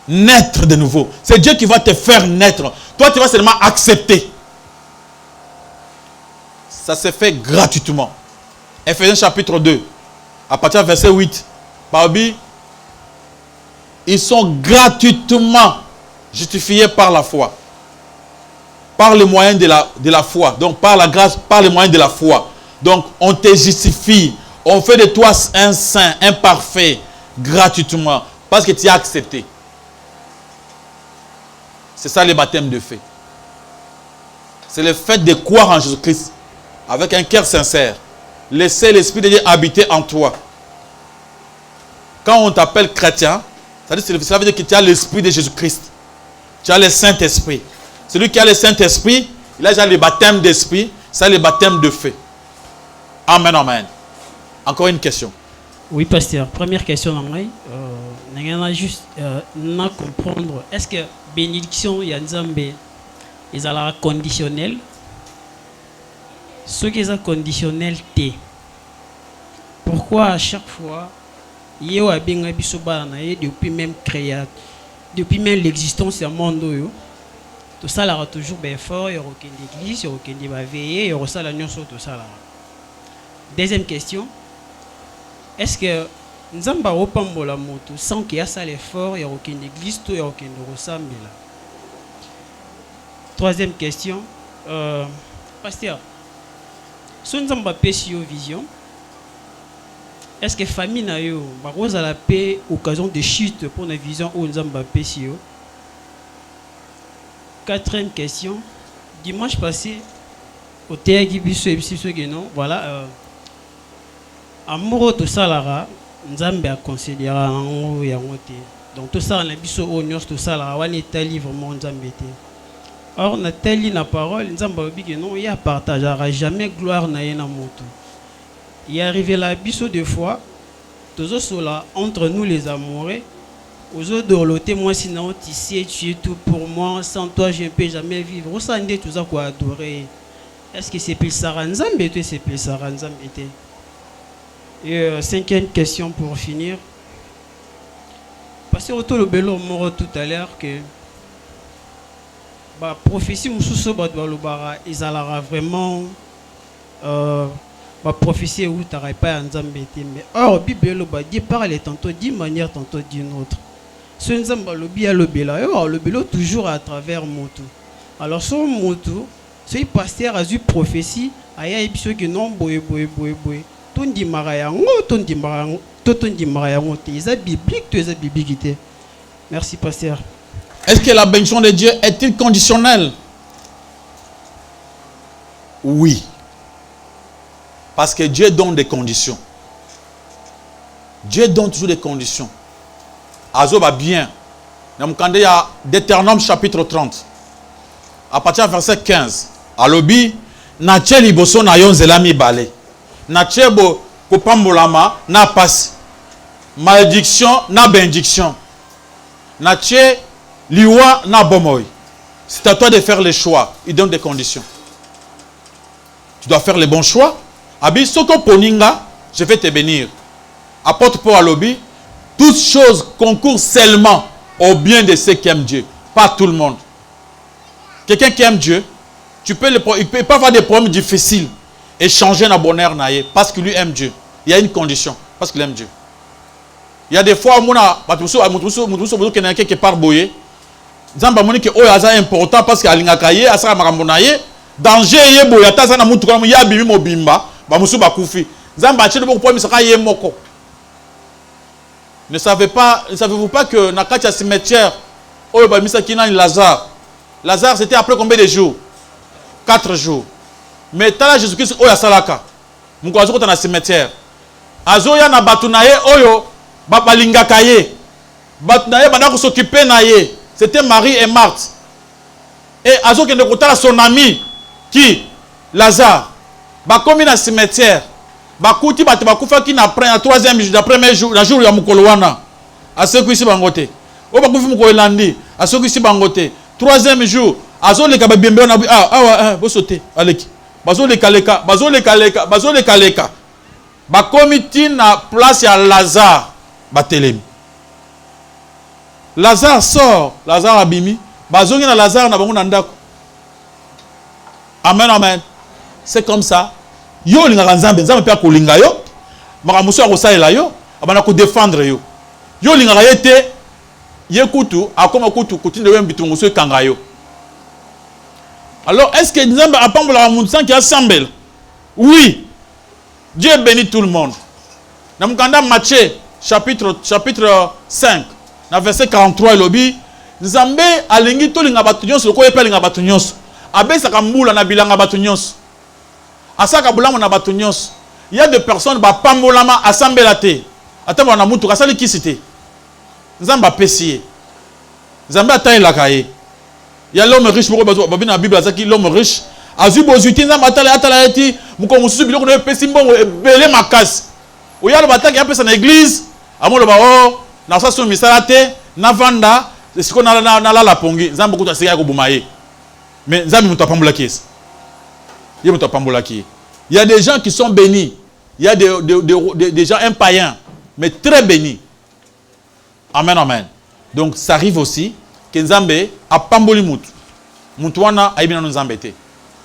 Naître de nouveau. C'est Dieu qui va te faire naître. Toi, tu vas seulement accepter. Ça se fait gratuitement. Ephésiens chapitre 2, à partir du verset 8. Baobi, ils sont gratuitement justifiés par la foi. Par le moyen de la foi. Donc, par la grâce, par le moyen de la foi. Donc, on te justifie. On fait de toi un saint, un parfait, gratuitement. Parce que tu as accepté. C'est ça le baptême de fait. C'est le fait de croire en Jésus-Christ. Avec un cœur sincère. Laisser l'Esprit de Dieu habiter en toi. Quand on t'appelle chrétien, ça veut dire que tu as l'Esprit de Jésus-Christ. Tu as le Saint-Esprit. Celui qui a le Saint-Esprit, il a déjà le baptême d'Esprit. C'est le baptême de fait. Amen, amen. Encore une question. Oui, pasteur. Première question, on a juste à comprendre. Est-ce que bénédiction et Nzambe, ils ont la conditionnelle? Ce qui est conditionnel, T. Pourquoi à chaque fois, depuis même création, depuis même l'existence du monde, tout ça là toujours bien fort, il y a aucune église, il y a aucune veillée, il y a ça la nuit sur tout ça là. Deuxième question. Est-ce que nous avons pas la moto sans qu'il y ait ça l'effort, il n'y a aucune église, il n'y a aucune ressemble là. Troisième question. Pasteur, si nous avons pas vision, est-ce que la famille n'a eu la paix occasion de chute pour la vision où nous avons pas Quatrième question. Dimanche passé, au théâtre voilà. Amoureux de ça, Nzambe a considéré en yamote. Donc tout ça, on a vu au nyos tout ça là, on est allé vraiment Nzambe. Or on a tellement la parole, Nzambe a dit que non, il partagera jamais gloire na yena moto. Il est arrivé là biso deux fois, tous cela entre nous les amoureux. Aux autres de l'autre, moi sinon tu sais tu es tout pour moi, sans toi je ne peux jamais vivre. On s'en dit tout ça quoi adorer. Est-ce que c'est plus ça Nzambe ou c'est plus ça Nzambe? Et cinquième question pour finir. Parce que autour le bélo mort tout à l'heure que bah prophétie mususo badwalobara izalara vraiment bah prophétie où t'aurais pas Nzambe mais or Bible ba dit parle tantôt d'une manière tantôt d'une autre. Ce Nzamba lobi a le bélo toujours à travers moto. Alors son moto, ce pasteur a eu prophétie aya ebiso que non boy. Merci, pasteur. Est-ce que la bénédiction de Dieu est-il conditionnelle? Oui. Parce que Dieu donne des conditions. Dieu donne toujours des conditions. Azoba bien. Il y a Deutéronome chapitre 30. À partir du verset 15. Alobi, Nache liboso na yon zelami bale. Nache bo kopambolama na passe. Malédiction na bénédiction. Nache liwa na bomoy. C'est à toi de faire les choix. Il donne des conditions. Tu dois faire les bons choix. Abi soko poninga, je vais te bénir. Apôtre Paul Alobi, toutes choses concourent seulement au bien de ceux qui aiment Dieu. Pas tout le monde. Quelqu'un qui aime Dieu, il ne peut pas avoir des problèmes difficiles et changer un bonheur parce qu'il lui aime Dieu. Il y a une condition, parce qu'il aime Dieu. Il y a des fois où on a quelque part boyé. Zamba moni que oyaza important parce que alingakaye asa makambonaye danger ye boya taza na mutu kwa ya bimi mobimba ba musu ba kufi. Zamba chine boko pomi saka ye moko. Ne savez-vous pas que na katia cimetière oyo ba misa kina ni Lazare. Lazare c'était après combien de jours? 4 jours. Mais tala Jésus-Christ oya salaka. Muko azoko na cimetière. Azoya na batunaye oyo ba balingakaye. Batunaye bana ko s'occuper na ye. C'était Marie et Marthe. Et Azo qui est son ami, qui Lazare, bah comme dans le cimetière, bah kouti bah koufa qui n'apprend le troisième jour, le jour il y a mukolowana, à ceux qui sont bangoté. Au bah koufi mukolandi, à ceux qui sont bangoté. Troisième jour, Azo les kababimbe on a vous sautez, allez, bazo les kaleka, bah comme il na place à Lazare, bah telemi. Lazare sort, Lazare abimi, bazongi na Lazare na bango na ndako. Amen, amen. C'est comme ça. Yo linga nzambe, nzambe pe akolinga yo, makamuso akosalela yo, abana ko défendre yo. Yo linga yete, ye kutu, akoma kutu kutinde we mbitungu so kanga yo. Alors, est-ce que nzambe apambola mundu sans qui assemble? Oui. Dieu bénit tout le monde. Na mukanda Matthieu chapitre 5. Dans verset 43, il dit Nzambe alingi to linga batu nyonso ko yepe linga batu nyonso. Abesa kambula na bilanga batu nyonso. Asaka bulamo na batu nyonso. Il y a des personnes ba pambolama assemblée te. Atama na mutu kasali kisite. Nzambe apesiye. Nzambe ataye lakaye. Il y a l'homme riche pour babi na Bible azaki l'homme riche. Azu bozuti nzambe atala eti muko mususu biloko na pesi mbongo ebele makasi. Oya lo bataki apesa na église. Amolo ba oh na saso misalate na vanda siko na la pongi nzambe kuta sika ko bumaye mais nzambe muto pambola kies ye muto pambola ki. Il y a des gens qui sont bénis, il y a des gens impaïens mais très bénis. Amen, amen. Donc ça arrive aussi que nzambe a pamboli mutu wana aibina nzambe te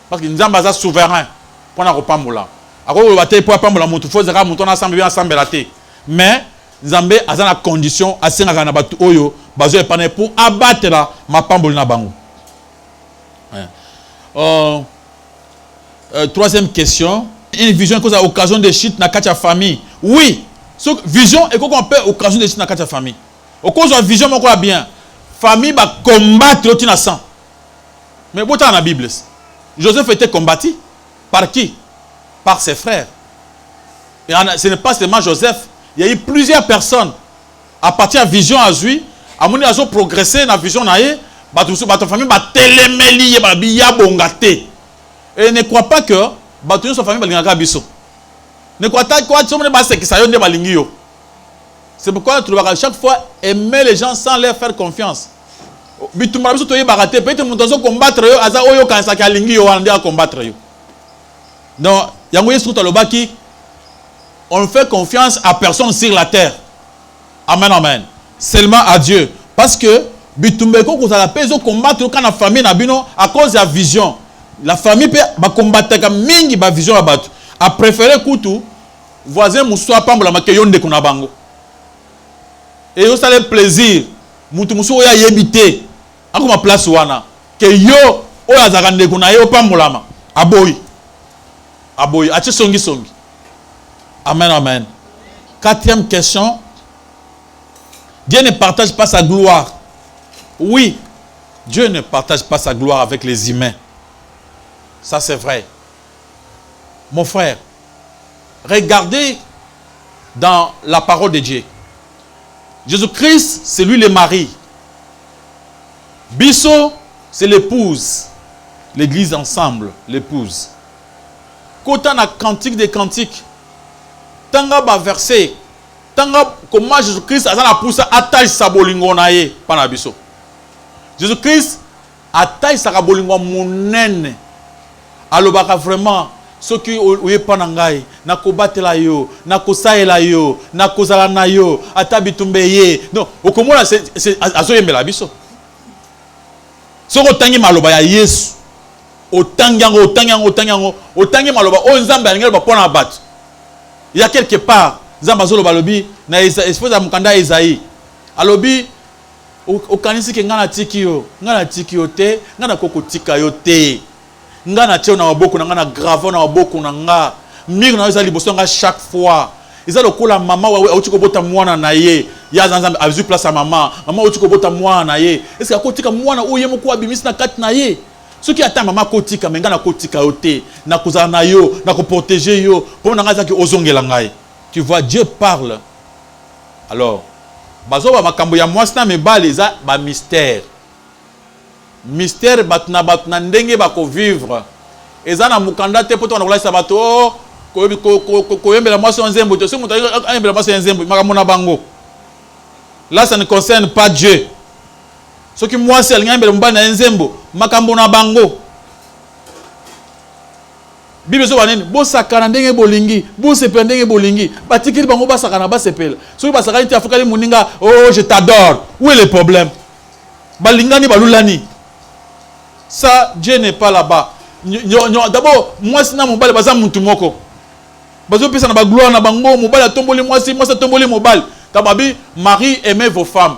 parce que nzambe a souverain pour na ko pambola ako ba te pour pambola mutu faut zaka mutu na ensemble bien ensemble la te mais Nzambe a une condition à na batu oyo bazo epane pour abattre la mapamboli na bango. Troisième question, une vision cause à occasion de chute na katia famille. Oui, so vision et qu'on peut occasion de chute na katia famille. Au cause de vision moko bien, famille va combattre au tina sang. Mais bon dans la Bible, Joseph était combattu par qui? Par ses frères. Et ce n'est pas seulement Joseph. Il y a eu plusieurs personnes à partir de la vision à lui, à mon avis, progressé dans la vision naïe, votre famille va télémélier, va bien bongate. Et ne crois pas que votre famille va linga biso. Ne crois pas que tu vas se qui ça yonde balingio. C'est pourquoi tu dois chaque fois aimer les gens sans leur faire confiance. Bitumba biso toye baraté, peut-être mon tozo combattre yo, aza oyo kanisa ka lingio ande a combattre yo. Donc, yango yesu to lobaki on ne fait confiance à personne sur la terre. Amen, amen. Seulement à Dieu. Parce que, bitumbeko ko la peso combattre quand la famille na bino à cause de la vision. La famille peut combattre comme mingi ba vision abatu. A préféré kutu voisin muso apambola makeyon de kuna bango. Et yo ça le plaisir. Mutu muso ya yebité. Ako ma place wana. Que yo o azakande kuna yo pambola ma. Aboyi. Aboyi ache songi. Amen, amen. Quatrième question. Dieu ne partage pas sa gloire. Oui, Dieu ne partage pas sa gloire avec les humains. Ça, c'est vrai. Mon frère, regardez dans la parole de Dieu. Jésus-Christ, c'est lui le mari. Bisso, c'est l'épouse. L'église ensemble, l'épouse. Quand on a cantique des cantiques, tanga ba verset, tanga comment Jésus-Christ a la pousse attache sa bolingo na ye pana biso. Jésus-Christ attache sa bolingo monene. Alobaka vraiment ce qui oye pana ngai na kobatela yo, na kosaela yo, na kozala na yo, atabitumbe ye. Non, okomona c'est azoyembela biso. Soko tangi maloba ya Yesu. Otangi maloba o nzambe alingela ba pona bat. Il y a quelque part nzambe azoloba lobi na espèce mukanda Isaïe. Alobi o kanisi ke ngana tiki yo te, ngana koko tika yo te. Ngana tio na maboko na ngana gravo na maboko na nga. Mire na ezali liboso nga chaque fois. Ils ont le maman ou tu bota mwana na ye. Ya nzambe a vu place à maman. Maman ou tu bota mwana na ye. Est-ce que kotika mwana ou yemo ko abimisi na kat na ye? Ce qui attend maman kotika menga na kotika yote na kozana na yo na ko protéger yo pour na ngaza ki ozongela ngai. Tu vois Dieu parle. Alors bazo ba makambo ya mwasi na mebale za ba mystère. Mystère batna ndenge ba ko vivre. Eza na mukanda te poto na kolasa bato koyembela mwasi nzembo te so muta ayembela mwasi nzembo makambo na bango. Là ça ne concerne pas Dieu. Ce qui moi c'est l'ingambela mbana nzembo makambo na bango. Bible so banene bo sakana ndenge bolingi, bo sepela ndenge bolingi, batikiri bango ba sakana ba sepela. So ba sakana ti afukali muninga, oh je t'adore. Où est le problème? Balingani balulani. Ça Dieu n'est pas là-bas. D'abord moi sina mobali baza muntu moko. Bazo pesa na ba gloire na bango mobali tomboli moi si moi ça tomboli mobali. Kababi Marie aimait vos femmes.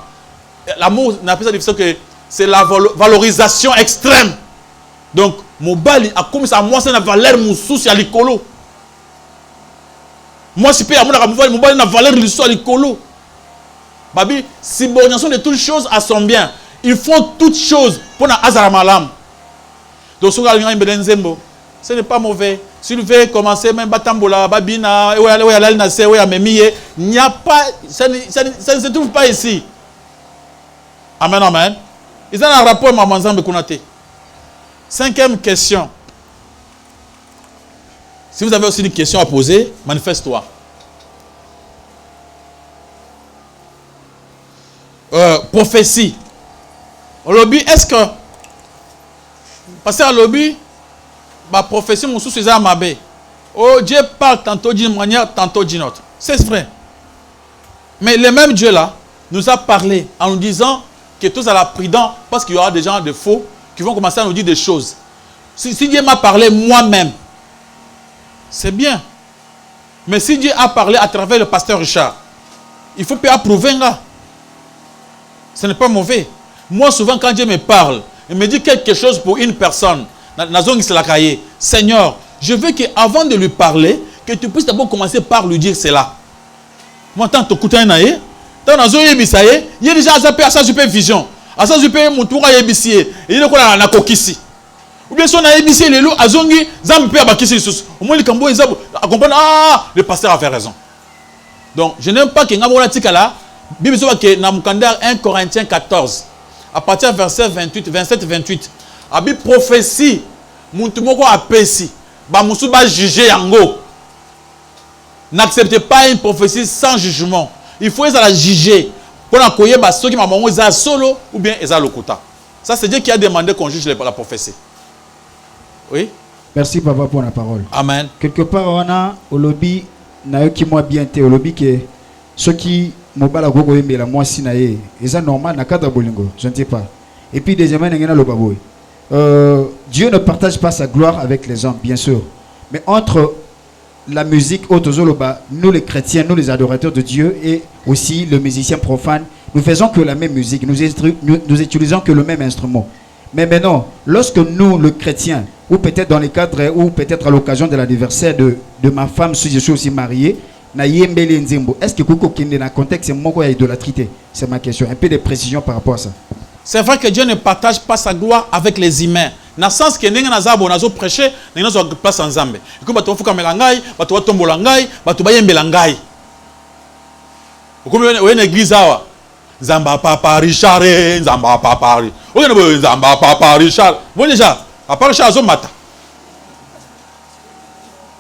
L'amour n'a pas ça difficile que c'est la valorisation extrême. Donc mobali a comme ça moi c'est la valeur mususi à likolo. Moi si pe amuna ka mobali na valeur liso à likolo. Babi subordination de toutes choses à son bien. Ils font toutes choses pour na azara malam. Donc ce n'est pas mauvais. S'il veut commencer même batambola babina il n'y a pas ça ne se trouve pas ici. Amen, amen. Ils ont un rapport avec Maman Nzambe Kounate. 5e question. Si vous avez aussi une question à poser, manifeste-toi. Prophétie. Au lobby, est-ce que parce qu'à lobby, ma prophétie, mon souci, c'est à ma baie. Oh, Dieu parle tantôt d'une manière, tantôt d'une autre. C'est vrai. Mais le même Dieu là nous a parlé en nous disant que tous à la prudence, parce qu'il y aura des gens de faux qui vont commencer à nous dire des choses. Si Dieu m'a parlé moi-même, c'est bien. Mais si Dieu a parlé à travers le pasteur Richard, il faut pas approuver là. Ce n'est pas mauvais. Moi, souvent, quand Dieu me parle, il me dit quelque chose pour une personne. Seigneur, je veux qu'avant de lui parler, que tu puisses d'abord commencer par lui dire cela. Moi, tant que tu as dit, il y a déjà à supervision. À sa supervision, il y a un kokisi. Ou bien si on a ébissé les loups, azongi, zampe abakisi sous. Au moins, le pasteur a fait raison. Donc, je n'aime pas que Ngabona Tikala, Bible dit que dans 1 Corinthiens 14, à partir du verset 27-28, la Bible prophétie, Muntumoko a péci, Bamusuba juger yango. N'acceptez pas une prophétie sans jugement. Il faut la juger. Pour la koye, ceux qui m'ont dit solo ou bien ils ont le quota. Ça, c'est Dieu qui a demandé qu'on juge la prophétie. Oui? Merci, papa, pour la parole. Amen. Quelque part, on a au lobby, qui m'a bien été au lobby que ceux qui m'ont pas la gogo mais la moi si naé, et ça normal, na cadre bolingo, je ne sais pas. Et puis deuxièmement, il y a le baboui. Dieu ne partage pas sa gloire avec les hommes, bien sûr. Mais entre la musique, nous les chrétiens, nous les adorateurs de Dieu et aussi le musicien profane, nous faisons que la même musique, nous utilisons que le même instrument. Mais maintenant, lorsque nous, le chrétien, ou peut-être dans les cadres, ou peut-être à l'occasion de l'anniversaire de ma femme, si je suis aussi marié, est-ce que Koko Kinde dans le contexte, c'est mon idolâtrie? C'est ma question. Un peu de précision par rapport à ça. C'est vrai que Dieu ne partage pas sa gloire avec les humains. na sens que ndenge nazabo nazo prêcher ndenge nazo place en Nzambe iko bato fuka melangai bato batombola ngai bato bayembela ngai ukomi we na église awa Nzamba papa Richard Nzamba papa oye na Nzamba papa Richard bon déjà papa Richard azo mata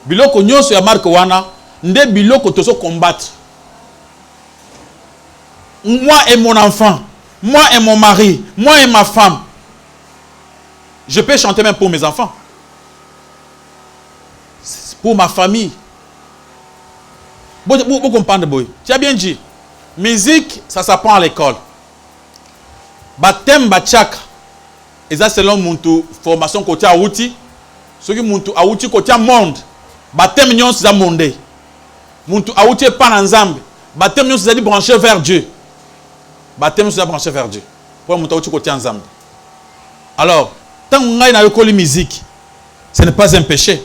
biloko nyonso ya marque wana nde biloko tozo combattre. Moi et mon enfant, moi et mon mari, moi et ma femme. Je peux chanter même pour mes enfants. C'est pour ma famille. Vous comprenez, boy. Tu as bien dit. Musique, ça s'apprend à l'école. Baptême, bachak. Et ça, selon mon formation côté Aouti. Ce qui mon Aouti côté monde. Baptême, nyon, c'est un monde. Mon Aouti est pas dans Zambie. Baptême, nyon, c'est branché vers Dieu. Baptême, c'est branché vers Dieu. Pour mon Aouti côté ensemble. Alors, tant qu'on a une musique, ce n'est pas un péché.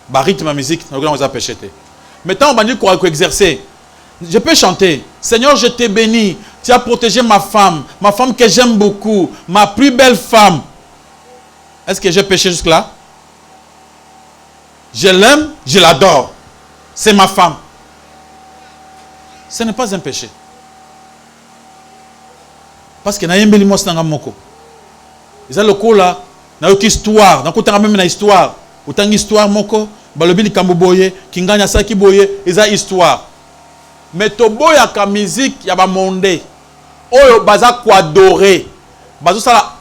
Bah, rythme ma musique, on a péché. Mais tant qu'on va exercer, je peux chanter. Seigneur, je t'ai béni. Tu as protégé ma femme que j'aime beaucoup, ma plus belle femme. Est-ce que j'ai péché jusque-là? Je l'aime, je l'adore. C'est ma femme. Ce n'est pas un péché. Parce que na yembeli mwasi nanga moko. Eza lokola na yoki histoire, na kotanga même na histoire. Utangi histoire moko, balobi likambo boye, kinganya saki boye, eza histoire. Mais to boya ka musique ya ba monde. Oyo baza ko adorer. Bazo sala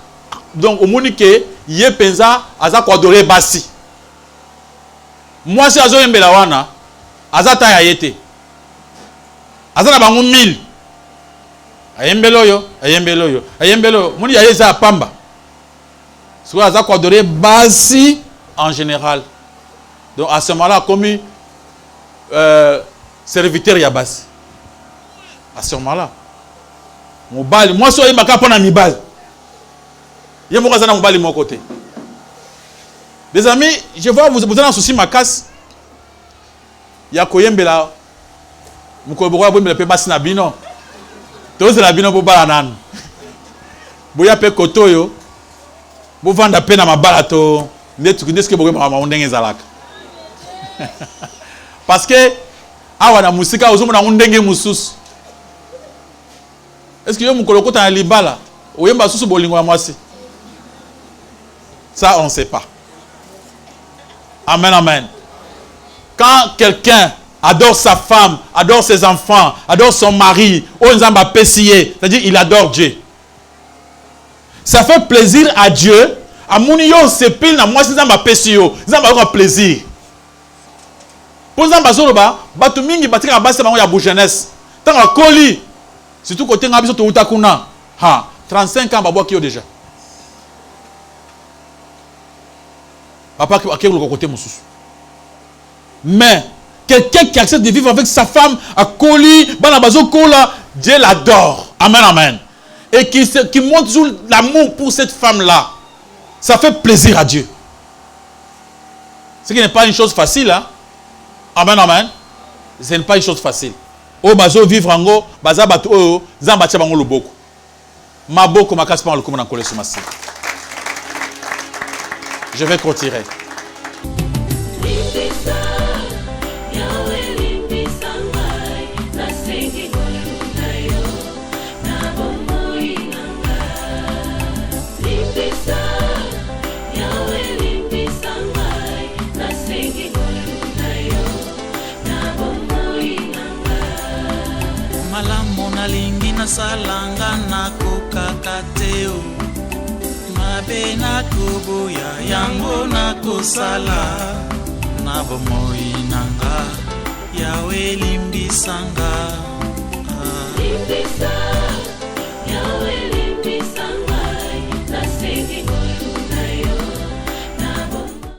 donc omoni ke ye penza aza ko adorer basi. Mwasi azo yembela wana, aza ta ya yete. Aza na bango 1000. Ayembelo yo. Moni ya yeza pamba. Soit aza ko adorer basi en général. Donc à ce moment-là comme serviteur ya basi. À ce moment-là. Mobali, moi so yembaka pona mibali. Yemo kaza na mobali mon côté. Des amis, je vois vous avez un souci ma casse. Ya koyembela mukobora bombela pe basi na bino. Toze la bino bo bala nan. Boya pe kotoyo. Bo vanda pe na mabala to ndeske bo ma ndenge zalaka. Parce que awa na musika ozomo na ndenge mususu. Est-ce que yo mukoloko ta libala oyemba susu bolingo ya mwasi? Ça on ne sait pas. Amen, amen. Quand quelqu'un adore sa femme, adore ses enfants, adore son mari, c'est-à-dire il adore Dieu. Ça fait plaisir à Dieu. À mon yo se pile na moi c'est ma pesio, ça va avoir plaisir. Pour ça zoloba, batu mingi batika basa bango ya bu jeunesse. Tant koli, surtout côté ngabiso to utakuna. Ha, 35 ans babo kio déjà. Papa qui a le côté moussous. Mais quelqu'un qui accepte de vivre avec sa femme à Koli, Banabazo Kola, Dieu l'adore. Amen, amen. Et qui montre toujours l'amour pour cette femme-là. Ça fait plaisir à Dieu. Ce qui n'est pas une chose facile. Hein? Amen, amen. Ce n'est pas une chose facile. Oh, bazo vivre en go, baza batu oh, zambatia bango loboko. Maboko makas pa le comment coller sur ma scie. Je vais continuer. Lingi na salanga na kokakateo mabe na kubuya yango na kosala na bomoi nanga yawe limbisanga limbisa